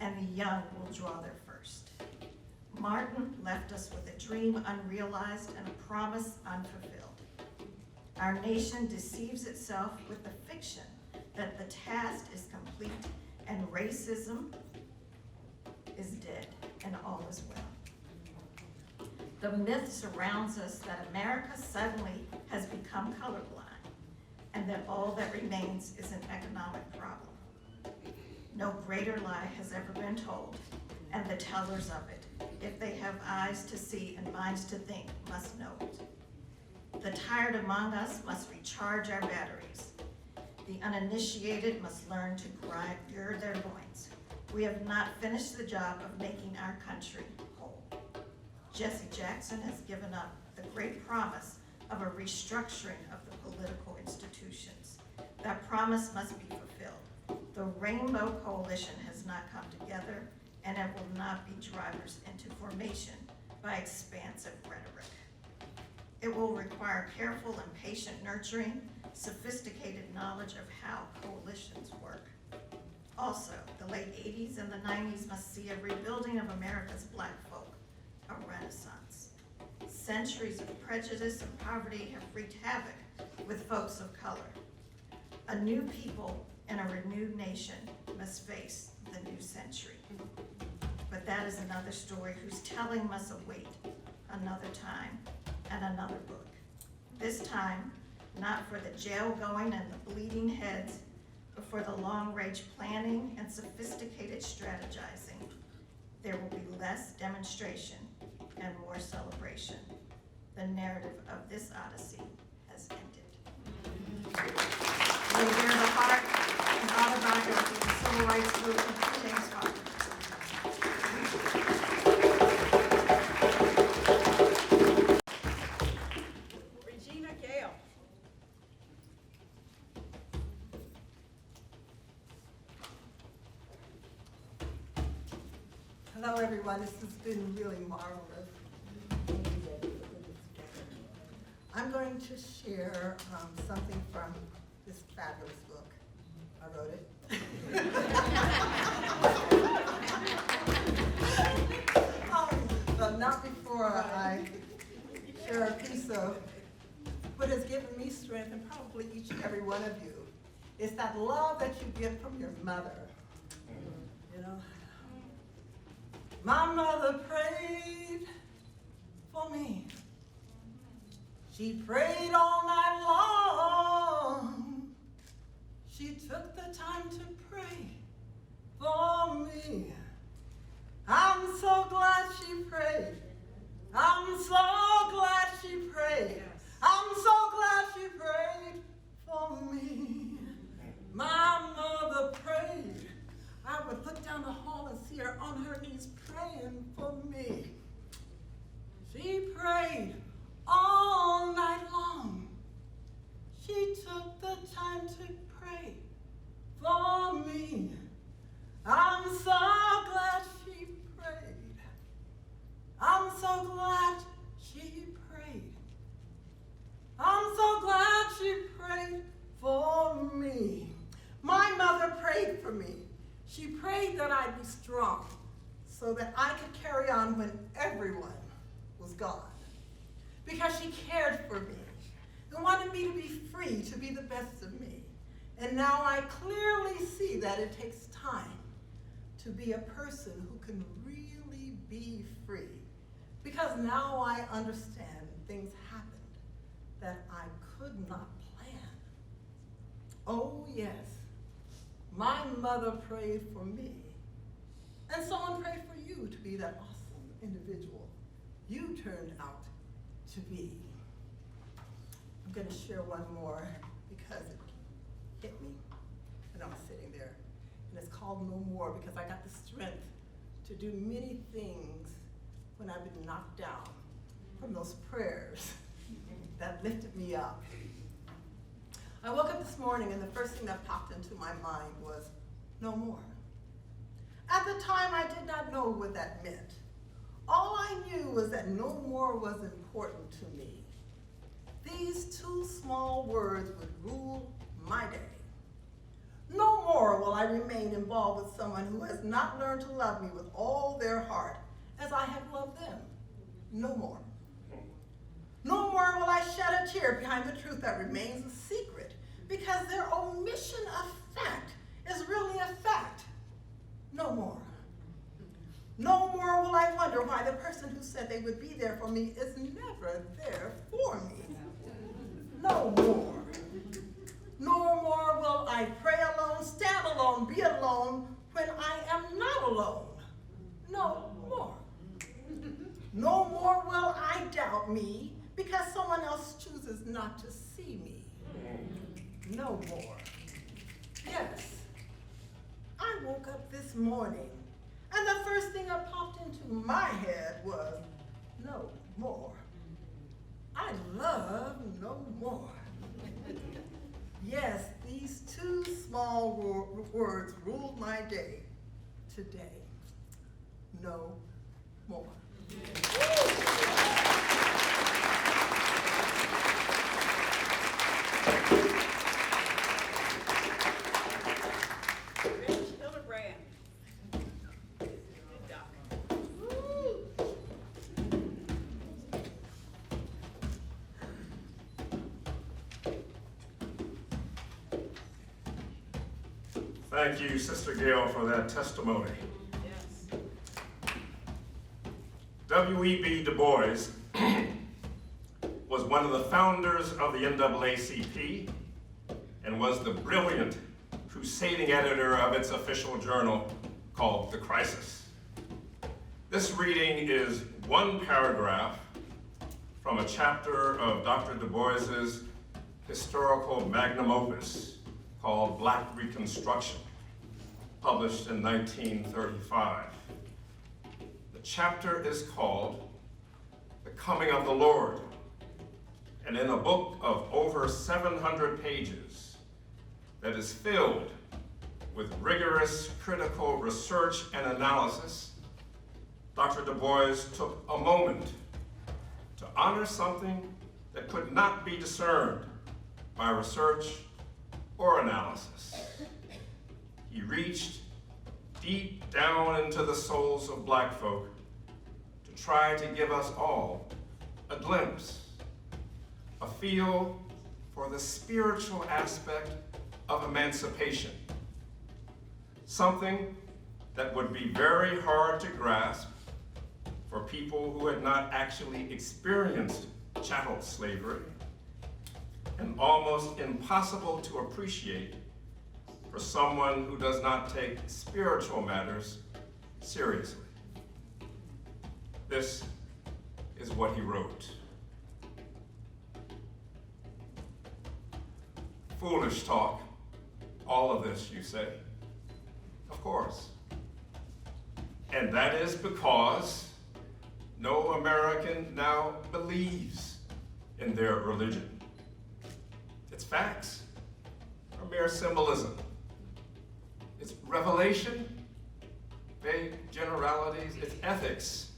and the young will draw their first. Martin left us with a dream unrealized and a promise unfulfilled. Our nation deceives itself with the fiction that the task is complete and racism is dead and all is well. The myth surrounds us that America suddenly has become colorblind and that all that remains is an economic problem. No greater lie has ever been told, and the tellers of it, if they have eyes to see and minds to think, must know it. The tired among us must recharge our batteries. The uninitiated must learn to gird their loins. We have not finished the job of making our country whole. Jesse Jackson has given up the great promise of a restructuring of the political institutions. That promise must be fulfilled. The Rainbow Coalition has not come together, and it will not be drivers into formation by expansive rhetoric. It will require careful and patient nurturing, sophisticated knowledge of how coalitions work. Also, the late 80s and the 90s must see a rebuilding of America's Black folk, a renaissance. Centuries of prejudice and poverty have wreaked havoc with folks of color. A new people and a renewed nation must face the new century. But that is another story whose telling must await another time and another book. This time, not for the jail going and the bleeding heads, but for the long-range planning and sophisticated strategizing. There will be less demonstration and more celebration. The narrative of this Odyssey has ended. We hear the heart and autobiography of the civil rights movement of James Foster. Regina Gale. Hello, everyone. This has been really marvelous. I'm going to share something from this fabulous book. I wrote it. But not before I share a piece of what has given me strength, and probably each and every one of you. It's that love that you get from your mother. You know? My mother prayed for me. She prayed all night long. She took the time to pray for me. I'm so glad she prayed. I'm so glad she prayed. I'm so glad she prayed for me. My mother prayed. I would look down the hall and see her on her knees praying for me. She prayed all night long. She took the time to pray for me. I'm so glad she prayed. I'm so glad she prayed. I'm so glad she prayed for me. My mother prayed for me. She prayed that I'd be strong so that I could carry on when everyone was gone. Because she cared for me and wanted me to be free, to be the best of me. And now I clearly see that it takes time to be a person who can really be free. Because now I understand things happened that I could not plan. Oh yes, my mother prayed for me. And someone prayed for you to be that awesome individual you turned out to be. I'm going to share one more because it hit me when I was sitting there. And it's called No More, because I got the strength to do many things when I've been knocked down from those prayers that lifted me up. I woke up this morning and the first thing that popped into my mind was no more. At the time, I did not know what that meant. All I knew was that no more was important to me. These two small words would rule my day. No more will I remain involved with someone who has not learned to love me with all their heart as I have loved them. No more. No more will I shed a tear behind the truth that remains a secret, because their omission of fact is really a fact. No more. No more will I wonder why the person who said they would be there for me is never there for me. No more. No more will I pray alone, stand alone, be alone when I am not alone. No more. No more will I doubt me because someone else chooses not to see me. No more. Yes, I woke up this morning and the first thing that popped into my head was no more. I love no more. Yes, these two small words ruled my day today. No more. Thank you, Sister Gail, for that testimony. Yes. W.E.B. Du Bois was one of the founders of the NAACP and was the brilliant crusading editor of its official journal called The Crisis. This reading is one paragraph from a chapter of Dr. Du Bois's historical magnum opus called Black Reconstruction, published in 1935. The chapter is called The Coming of the Lord, and in a book of over 700 pages that is filled with rigorous critical research and analysis, Dr. Du Bois took a moment to honor something that could not be discerned by research or analysis. He reached deep down into the souls of Black folk to try to give us all a glimpse, a feel for the spiritual aspect of emancipation, something that would be very hard to grasp for people who had not actually experienced chattel slavery, and almost impossible to appreciate for someone who does not take spiritual matters seriously. This is what he wrote. Foolish talk, all of this, you say? Of course. And that is because no American now believes in their religion. Its facts are mere symbolism. Its revelation, vague generalities, its ethics,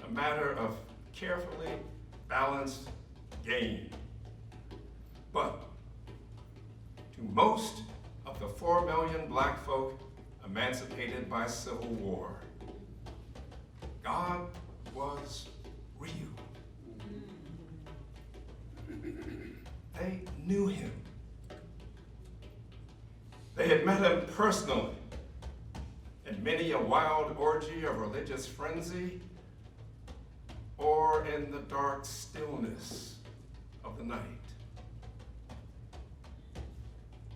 a matter of carefully balanced gain. But to most of the 4 million Black folk emancipated by Civil War, God was real. They knew him. They had met him personally in many a wild orgy of religious frenzy or in the dark stillness of the night.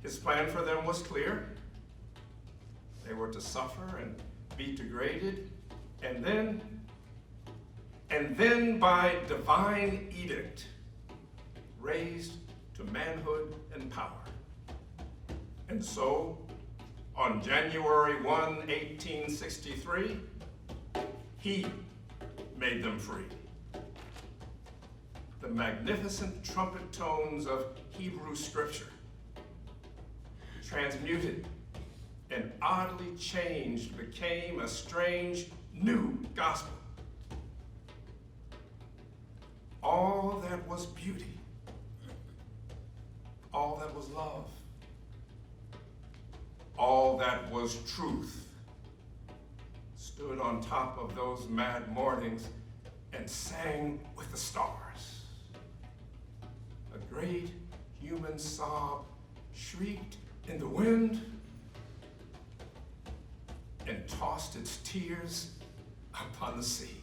His plan for them was clear. They were to suffer and be degraded, and then by divine edict, raised to manhood and power. And so, on January 1, 1863, he made them free. The magnificent trumpet tones of Hebrew scripture, transmuted and oddly changed, became a strange new gospel. All that was beauty, all that was love, all that was truth stood on top of those mad mornings and sang with the stars. A great human sob shrieked in the wind and tossed its tears upon the sea.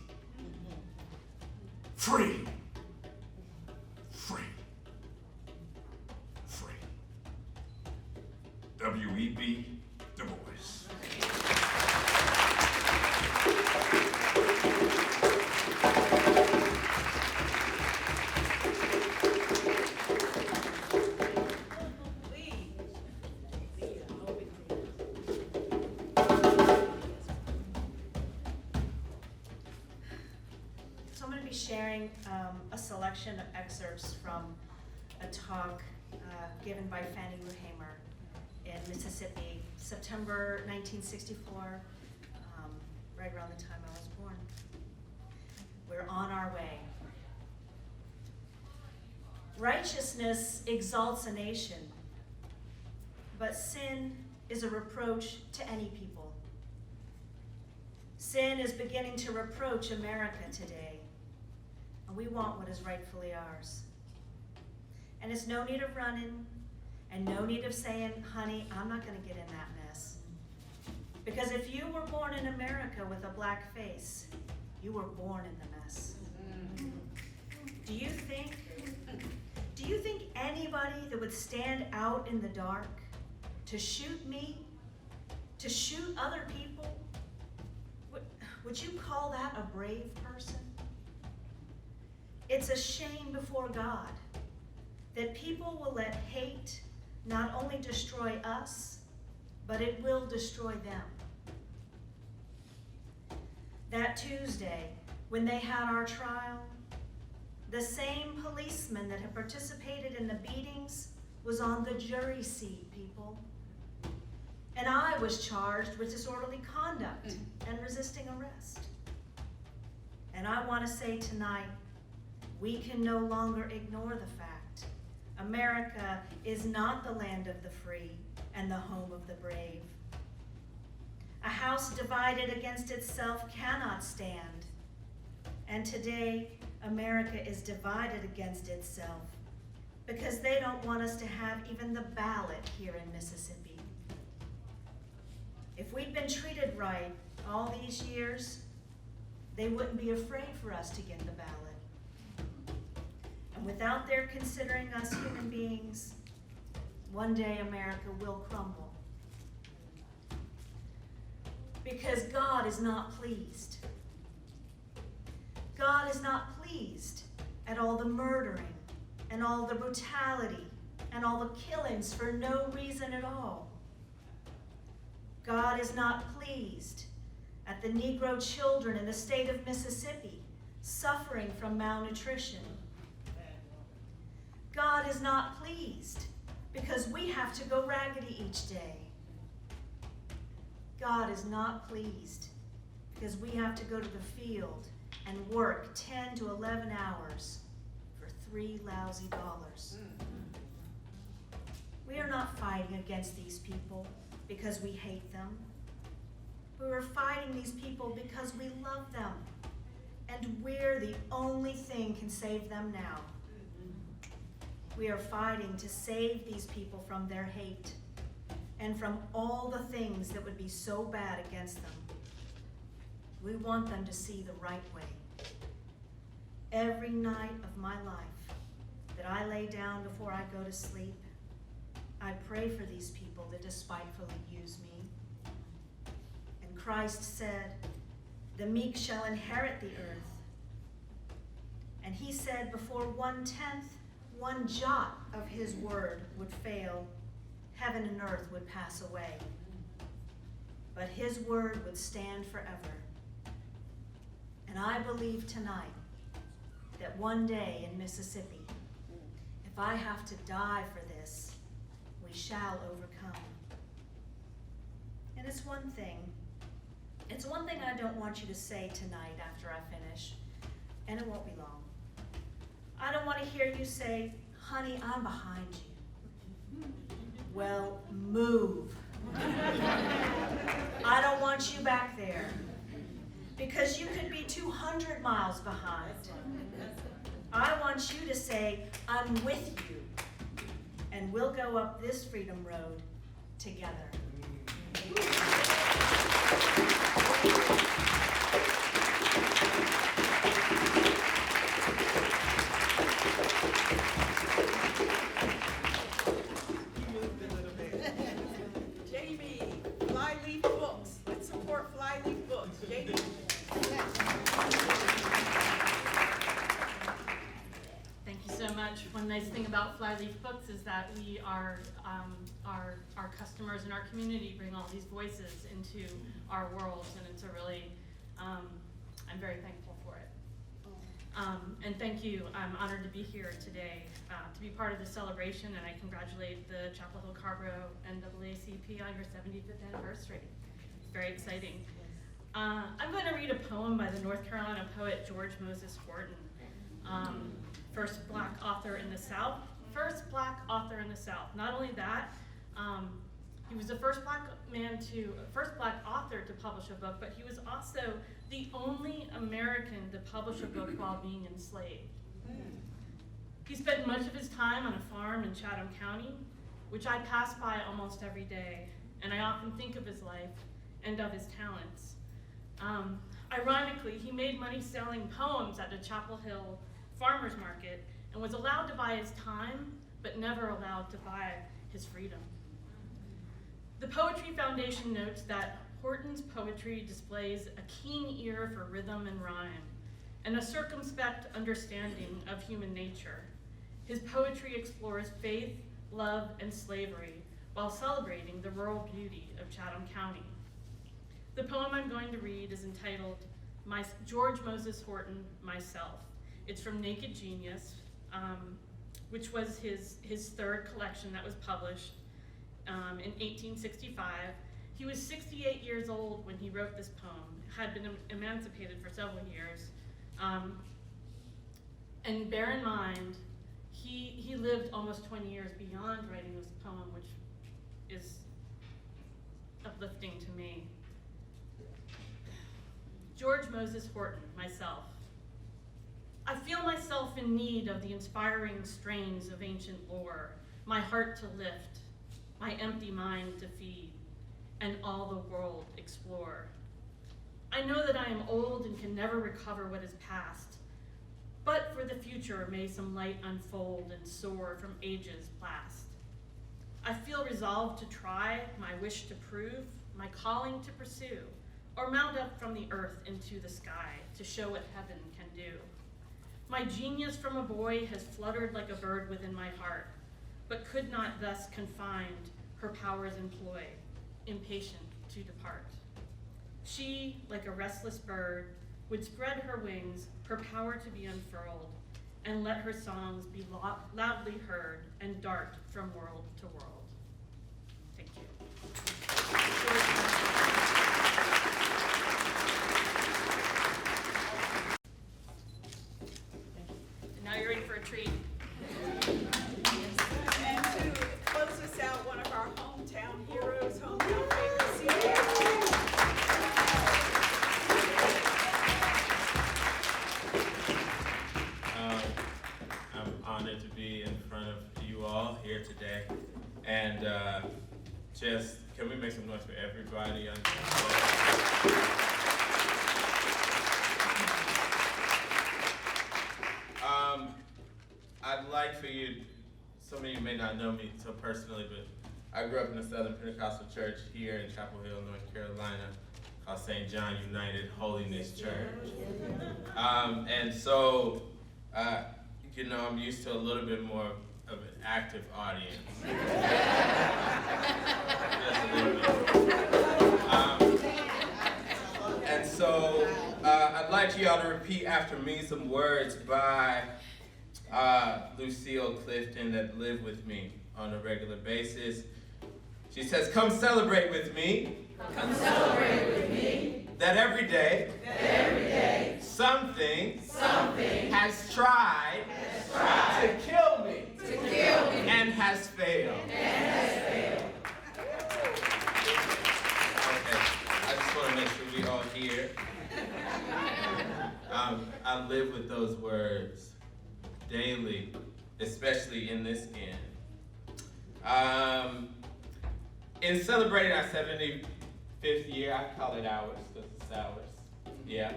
Free, free, free. W.E.B. Du Bois. So I'm going to be sharing a selection of excerpts from a talk given by Fannie Lou Hamer in Mississippi, September 1964, right around the time I was born. We're on our way. Righteousness exalts a nation, but sin is a reproach to any people. Sin is beginning to reproach America today, and we want what is rightfully ours. And it's no need of running, And no need of saying, honey, I'm not gonna get in that mess. Because if you were born in America with a black face, you were born in the mess. Do you think anybody that would stand out in the dark to shoot me, to shoot other people, would you call that a brave person? It's a shame before God that people will let hate not only destroy us, but it will destroy them. That Tuesday, when they had our trial, the same policeman that had participated in the beatings was on the jury seat, people. And I was charged with disorderly conduct and resisting arrest. And I want to say tonight, we can no longer ignore the fact America is not the land of the free and the home of the brave. A house divided against itself cannot stand. And today, America is divided against itself because they don't want us to have even the ballot here in Mississippi. If we'd been treated right all these years, they wouldn't be afraid for us to get the ballot. And without their considering us human beings, one day America will crumble. Because God is not pleased. God is not pleased at all the murdering and all the brutality and all the killings for no reason at all. God is not pleased at the Negro children in the state of Mississippi suffering from malnutrition. God is not pleased because we have to go raggedy each day. God is not pleased because we have to go to the field and work 10 to 11 hours for $3 lousy. We are not fighting against these people because we hate them. We are fighting these people because we love them, and we're the only thing can save them now. We are fighting to save these people from their hate and from all the things that would be so bad against them. We want them to see the right way. Every night of my life that I lay down before I go to sleep, I pray for these people that despitefully use me. And Christ said, the meek shall inherit the earth. And he said before 1/10, 1 jot of his word would fail, heaven and earth would pass away. But his word would stand forever. And I believe tonight that one day in Mississippi, if I have to die for this, we shall overcome. And it's one thing I don't want you to say tonight after I finish, and it won't be long. I don't want to hear you say, honey, I'm behind you. Well, move. I don't want you back there, because you could be 200 miles behind. I want you to say, I'm with you, and we'll go up this freedom road together. Jamie, Flyleaf Books. Let's support Flyleaf Books. Jamie. Thank you so much. One nice thing about Flyleaf Books is that we are, our customers in our community bring all these voices into our worlds, and it's a really, I'm very thankful for it. And thank you. I'm honored to be here today to be part of the celebration, and I congratulate the Chapel Hill-Carrboro NAACP on your 75th anniversary. It's very exciting. I'm going to read a poem by the North Carolina poet George Moses Horton. First black author in the South. First black author in the South. Not only that, he was the first black author to publish a book, but he was also the only American to publish a book while being enslaved. He spent much of his time on a farm in Chatham County, which I pass by almost every day, and I often think of his life and of his talents. Ironically, he made money selling poems at the Chapel Hill Farmers Market and was allowed to buy his time, but never allowed to buy his freedom. The Poetry Foundation notes that Horton's poetry displays a keen ear for rhythm and rhyme, and a circumspect understanding of human nature. His poetry explores faith, love, and slavery, while celebrating the rural beauty of Chatham County. The poem I'm going to read is entitled George Moses Horton, Myself. It's from Naked Genius, which was his third collection that was published in 1865. He was 68 years old when he wrote this poem, had been emancipated for several years. And bear in mind, he lived almost 20 years beyond writing this poem, which is uplifting to me. George Moses Horton, myself. I feel myself in need of the inspiring strains of ancient lore, my heart to lift, my empty mind to feed, and all the world explore. I know that I am old and can never recover what is past, but for the future may some light unfold and soar from ages past. I feel resolved to try, my wish to prove, my calling to pursue, or mount up from the earth into the sky to show what heaven can do. My genius from a boy has fluttered like a bird within my heart, but could not thus confined her powers employ, impatient to depart. She, like a restless bird, would spread her wings, her power to be unfurled, and let her songs be loudly heard and dart from world to world. Thank you. And now you're ready for a treat. And to close us out, one of our hometown heroes, hometown favorites. I'm honored to be in front of you all here today. And just, can we make some noise for everybody? I'd like for you, some of you may not know me so personally, but I grew up in a Southern Pentecostal church here in Chapel Hill, North Carolina, called St. John United Holiness Church. And so, you know, I'm used to a little bit more of an active audience. Just a little bit. And so, I'd like y'all to repeat after me some words by Lucille Clifton that live with me on a regular basis. She says, come celebrate with me. Come celebrate with me. That every day, something has tried to kill me and has failed. Okay, I just want to make sure we all hear. I live with those words daily, especially in this end. In celebrating our 75th year, I call it ours because it's ours. Yeah.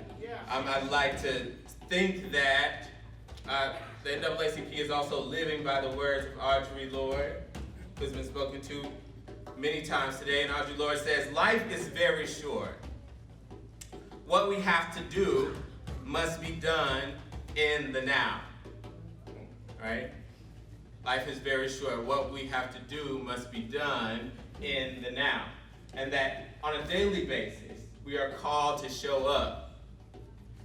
I'd like to think that the NAACP is also living by the words of Audre Lorde, who's been spoken to many times today. And Audre Lorde says, life is very short. What we have to do must be done in the now. Right? Life is very short. What we have to do must be done in the now. And that on a daily basis, we are called to show up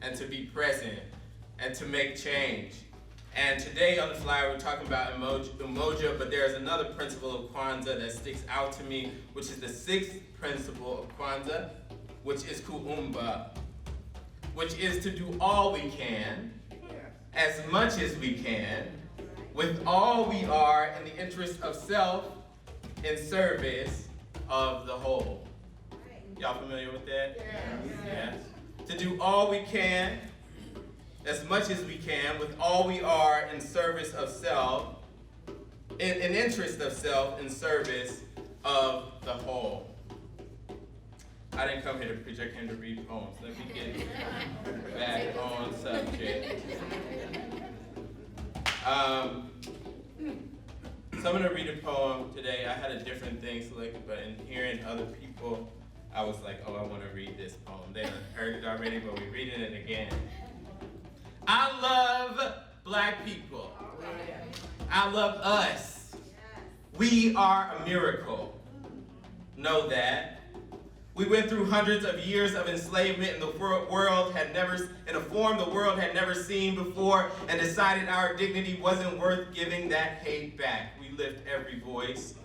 and to be present and to make change. And today on the flyer, we're talking about Umoja, but there's another principle of Kwanzaa that sticks out to me, which is the sixth principle of Kwanzaa, which is kuumba, which is to do all we can, as much as we can, with all we are in the interest of self, in service of the whole. Y'all familiar with that? Yes. To do all we can, as much as we can, with all we are in service of self, in interest of self in service of the whole. I didn't come here to preach, I came to read poems. Let me get back on subject. So I'm gonna read a poem today. I had a different thing selected, but in hearing other people, I was like, oh, I wanna read this poem. They done heard it already, but we're reading it again. I love Black people. I love us. We are a miracle. Know that. We went through hundreds of years of enslavement in a form the world had never seen before, and decided our dignity wasn't worth giving that hate back. We lift every voice,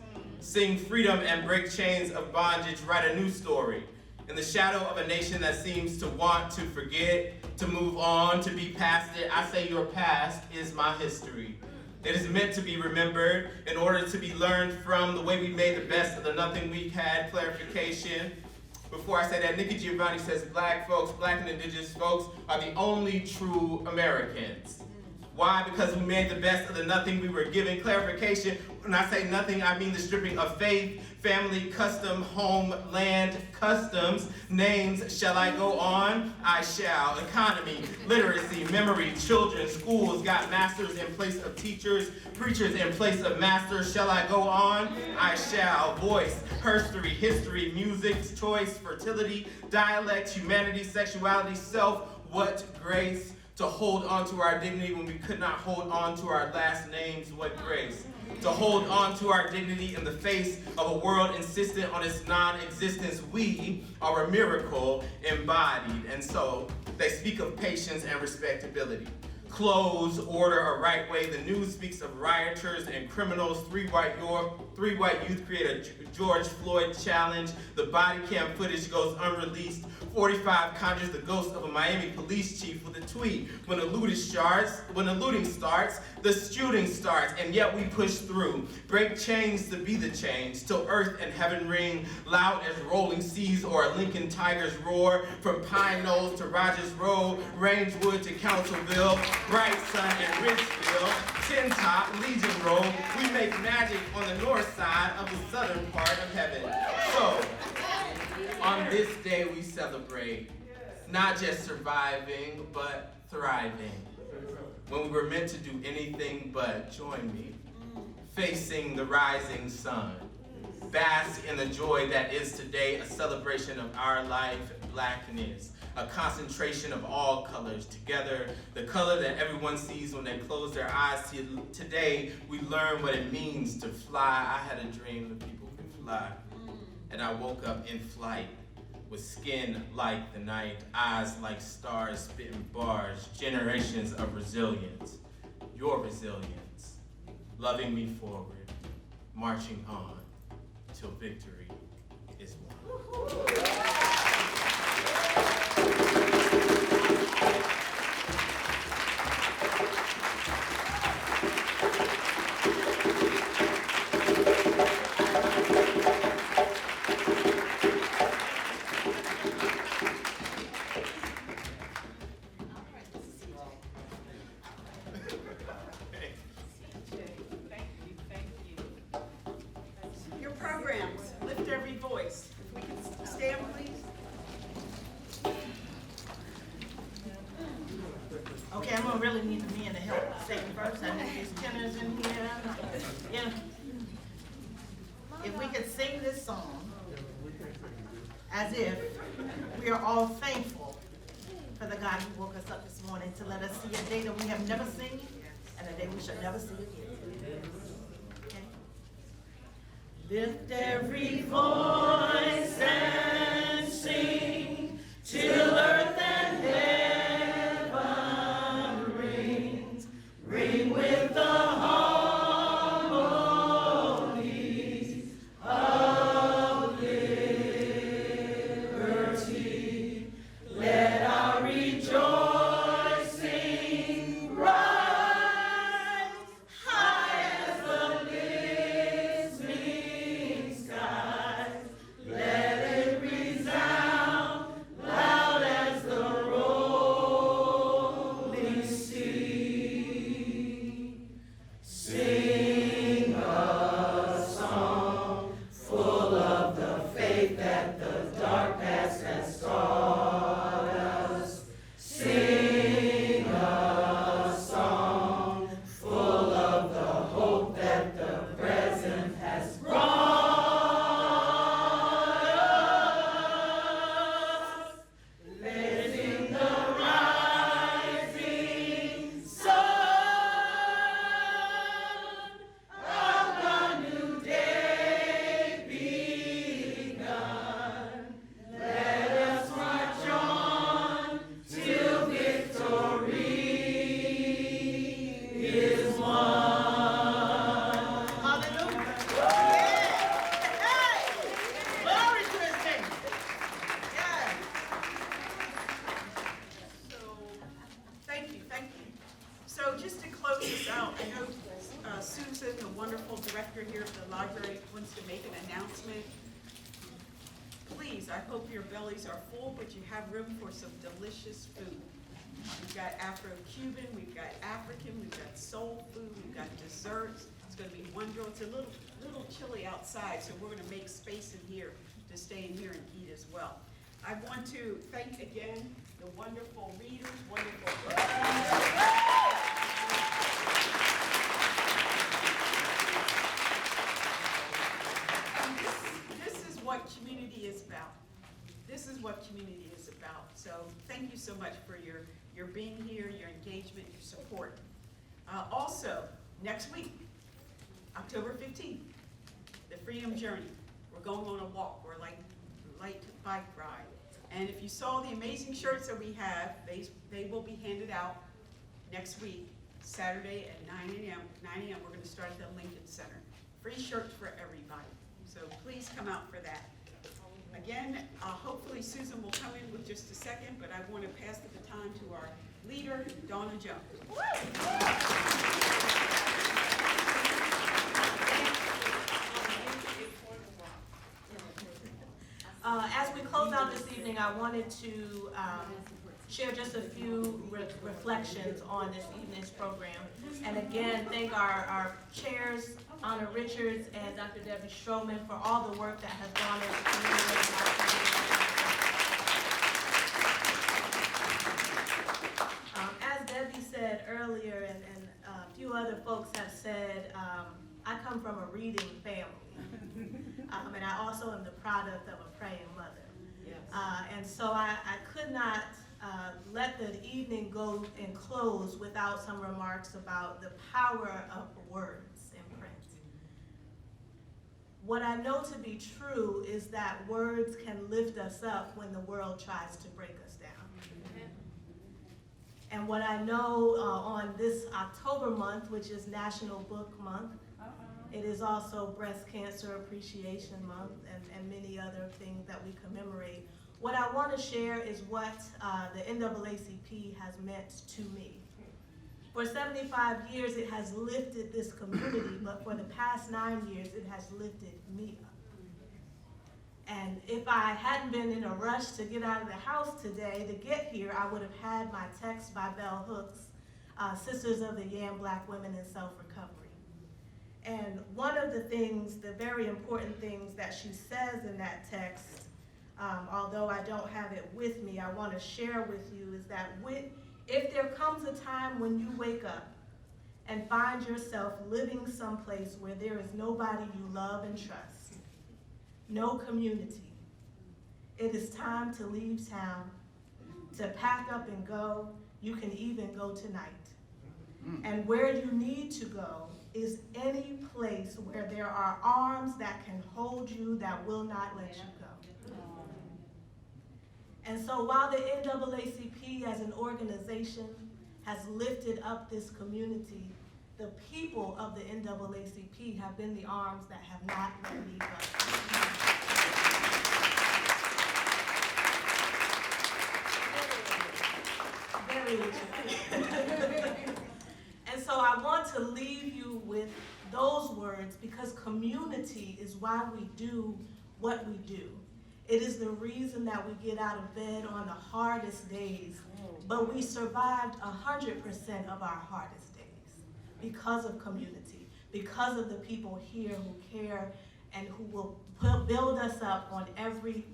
sing freedom and break chains of bondage, write a new story. In the shadow of a nation that seems to want to forget, to move on, to be past it, I say your past is my history. It is meant to be remembered in order to be learned from. The way we made the best of the nothing we had. Clarification. Before I say that, Nikki Giovanni says Black folks, Black and Indigenous folks are the only true Americans. Why? Because we made the best of the nothing we were given. Clarification, when I say nothing, I mean the stripping of faith, family, custom, home, land, customs, names. Shall I go on? I shall. Economy, literacy, memory, children, schools got masters in place of teachers, preachers in place of masters. Shall I go on? I shall. Voice, history, music, choice, fertility, dialect, humanity, sexuality, self, what grace. To hold on to our dignity when we could not hold on to our last names, what grace. To hold on to our dignity in the face of a world insistent on its non-existence. We are a miracle embodied. And so they speak of patience and respectability. Close, order, a right way. The news speaks of rioters and criminals. Three white youth create a George Floyd challenge. The body cam footage goes unreleased. 45 conjures the ghost of a Miami police chief with a tweet. When the looting starts, the shooting starts, and yet we push through. Break chains to be the change, till earth and heaven ring, loud as rolling seas or a Lincoln Tiger's roar. From Pine Knolls to Rogers Road, Rangewood to Councilville, Bright Sun and Ridgeville, Tin Top, Legion Road, we make magic on the north side of the southern part of heaven. So, on this day we celebrate not just surviving, but thriving. When we were meant to do anything but, join me, facing the rising sun. Bask in the joy that is today, a celebration of our life, Blackness. A concentration of all colors together, the color that everyone sees when they close their eyes. Today, we learn what it means to fly. I had a dream that people could fly, and I woke up in flight with skin like the night, eyes like stars, spitting bars, generations of resilience, your resilience, loving me forward, marching on till victory is won. Your programs, lift every voice. If we can stand, please. Okay, I'm gonna really need the men to help sing first. I need these tenors in here. Yeah. If we could sing this song as if we are all thankful for the God who woke us up this morning to let us see a day that we have never seen and a day we shall never see again. Okay? Lift every voice and sing till earth and heaven rings. Ring with the harmonies of liberty. Let our rejoicing rise high as the listening skies. Let it resound loud as the rolling sea. close this out, I know Susan, the wonderful director here at the library, wants to make an announcement. Please, I hope your bellies are full, but you have room for some delicious food. We've got Afro-Cuban, we've got African, we've got soul food, we've got desserts. It's gonna be wonderful. It's a little chilly outside, so we're gonna make space in here to stay in here and eat as well. I want to thank again the wonderful readers, This is what community is about. This is what community is about. So thank you so much for your being here, your engagement, your support. Also, next week, October 15th, the Freedom Journey. We're going on a walk or light bike ride. And if you saw the amazing shirts that we have, they will be handed out next week, Saturday at 9 a.m. We're going to start at the Lincoln Center. Free shirts for everybody. So please come out for that. Again, hopefully Susan will come in with just a second, but I want to pass the baton to our leader, Donna Jones. As we close out this evening, I wanted to share just a few reflections on this evening's program. And again, thank our chairs, Anna Richards and Dr. Debbie Stroman, for all the work that has gone into community. As Debbie said earlier, and a few other folks have said, I come from a reading family. And I also am the product of a praying mother. Yes. And so I could not let the evening go and close without some remarks about the power of words in print. What I know to be true is that words can lift us up when the world tries to break us down. And what I know on this October month, which is National Book Month, it is also Breast Cancer Appreciation Month and many other things that we commemorate. What I want to share is what the NAACP has meant to me. For 75 years, it has lifted this community, but for the past 9 years, it has lifted me up. And if I hadn't been in a rush to get out of the house today to get here, I would have had my text by Bell Hooks, Sisters of the Yam Black Women in Self-Recovery. And one of the things, the very important things that she says in that text, although I don't have it with me, I want to share with you is that if there comes a time when you wake up and find yourself living someplace where there is nobody you love and trust, no community, it is time to leave town, to pack up and go. You can even go tonight. And where you need to go is any place where there are arms that can hold you, that will not let you go. And so while the NAACP as an organization has lifted up this community, the people of the NAACP have been the arms that have not let me go. Very legit. And so I want to leave you with those words because community is why we do what we do. It is the reason that we get out of bed on the hardest days, but we survived 100% of our hardest days because of community, because of the people here who care and who will build us up on every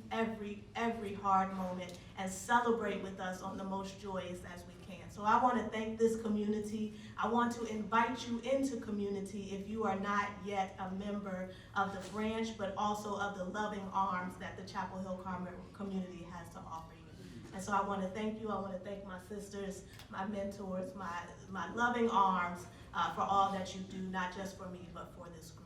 hard moment and celebrate with us on the most joyous as we can. So I want to thank this community. I want to invite you into community if you are not yet a member of the branch, but also of the loving arms that the Chapel Hill-Carrboro community has to offer you. And so I want to thank you. I want to thank my sisters, my mentors, my loving arms for all that you do, not just for me, but for this group.